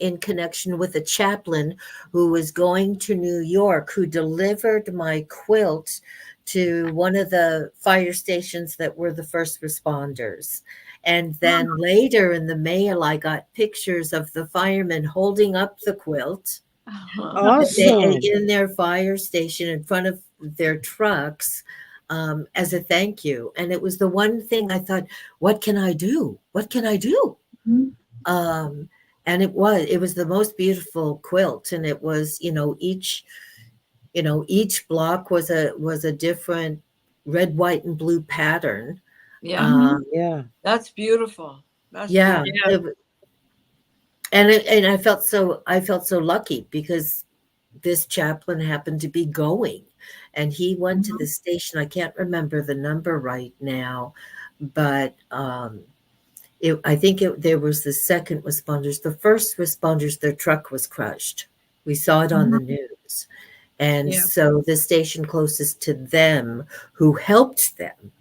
in connection with a chaplain who was going to New York, who delivered my quilt to one of the fire stations that were the first responders. And then later in the mail, I got pictures of the firemen holding up the quilt Awesome. in their fire station in front of their trucks, as a thank you. And it was the one thing I thought, what can I do? What can I do? Mhm. And it was the most beautiful quilt. And it was, each block was a different red, white, and blue pattern. yeah, Yeah. that's beautiful. That's Yeah. beautiful. And I felt so lucky because this chaplain happened to be going, and he went to the station. I can't remember the number right now, but I think there was the second responders. The first responders, their truck was crushed. We saw it on the news. And Yeah. so the station closest to them, who helped them,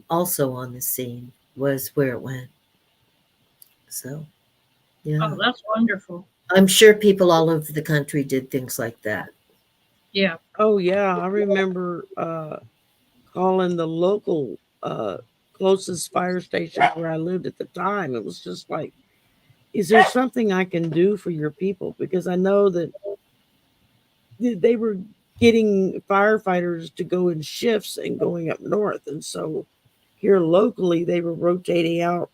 also on the scene, was where it went. So, yeah. Oh, that's wonderful. I'm sure people all over the country did things like that. Yeah. Oh yeah, I remember calling the local closest fire station where I lived at the time. It was just like, is there something I can do for your people? Because I know that they were getting firefighters to go in shifts and going up north, and so here locally they were rotating out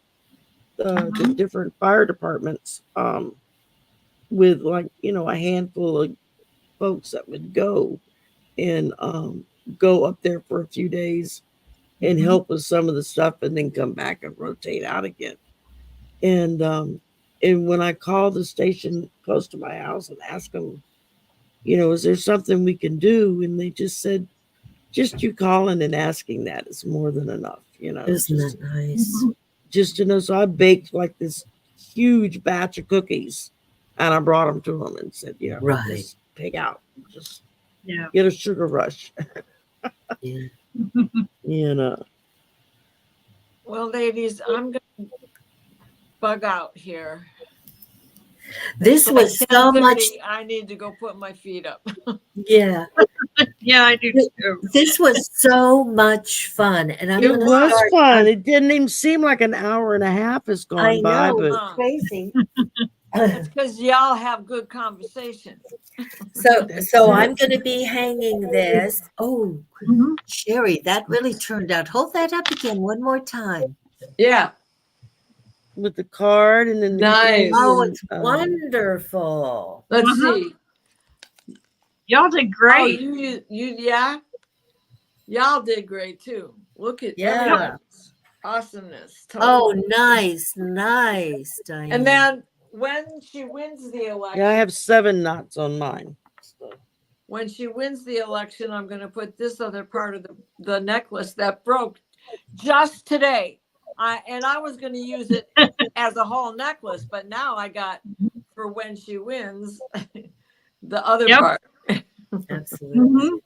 the different fire departments with, like, you know, a handful of folks that would go and go up there for a few days and help with some of the stuff and then come back and rotate out again. And when I called the station close to my house and asked them, you know, is there something we can do? And they just said, just you calling and asking that is more than enough, you know. Isn't that nice? Just to know. So I baked like this huge batch of cookies and I brought them to them and said, you know, Right. just pig out, just Yeah. get a sugar rush. Yeah. You know. Well, ladies, I'm going to bug out here. This was so much. 10:30, I need to go put my feet up. Yeah. Yeah, I do too. This was so much fun. And I'm It going to was start. fun. It didn't even seem like an hour and a half has gone I by, know, but it's crazy. It's because y'all have good conversation. So I'm going to be hanging this. Oh, Mhm. Sherry, that really turned out. Hold that up again one more time. Yeah. with the card and then the Nice. key Oh, and, it's wonderful. Let's Uh-huh. see. Y'all did Oh, great. you, yeah. Y'all did great too. Look at Yeah. everyone's awesomeness. Oh, Totally. nice, Diane. And then when she wins the election, yeah, I have 7 knots on mine. So. when she wins the election, I'm going to put this other part of the necklace that broke just today. I was going to use it as a whole necklace, but now I got for when she wins the other Yep. part. Absolutely. Mhm.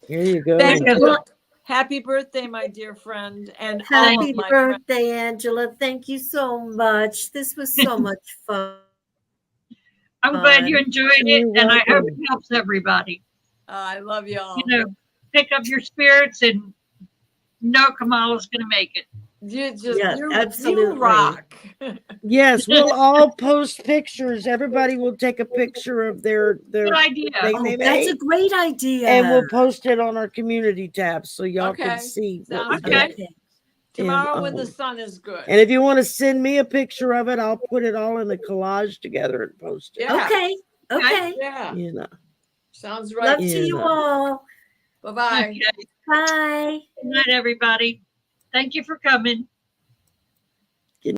Here you go. Thank you. Well, Happy birthday, my dear friend, and all happy of my friends. birthday, Angela. Thank you so much. This was so much fun. I'm glad you enjoyed it, You're and I hope welcome. it helps everybody. I love y'all. You know, pick up your spirits and know Kamala's going to make it. You just Yeah, you absolutely. rock. Yes, we'll all post pictures. Everybody will take a picture of their Good idea. thing Oh, they that's a made, great idea. and we'll post it on our community tab so y'all Okay. can see what we Sounds did. Okay. good. Tomorrow when the And, sun is good. And if you want to send me a picture of it, I'll put it all in a collage together and post it. Yeah. Okay. Okay. Yeah. You know. Sounds Love right. to Yeah. you all. Bye-bye. Okay. Bye. Good night, everybody. Thank you for coming.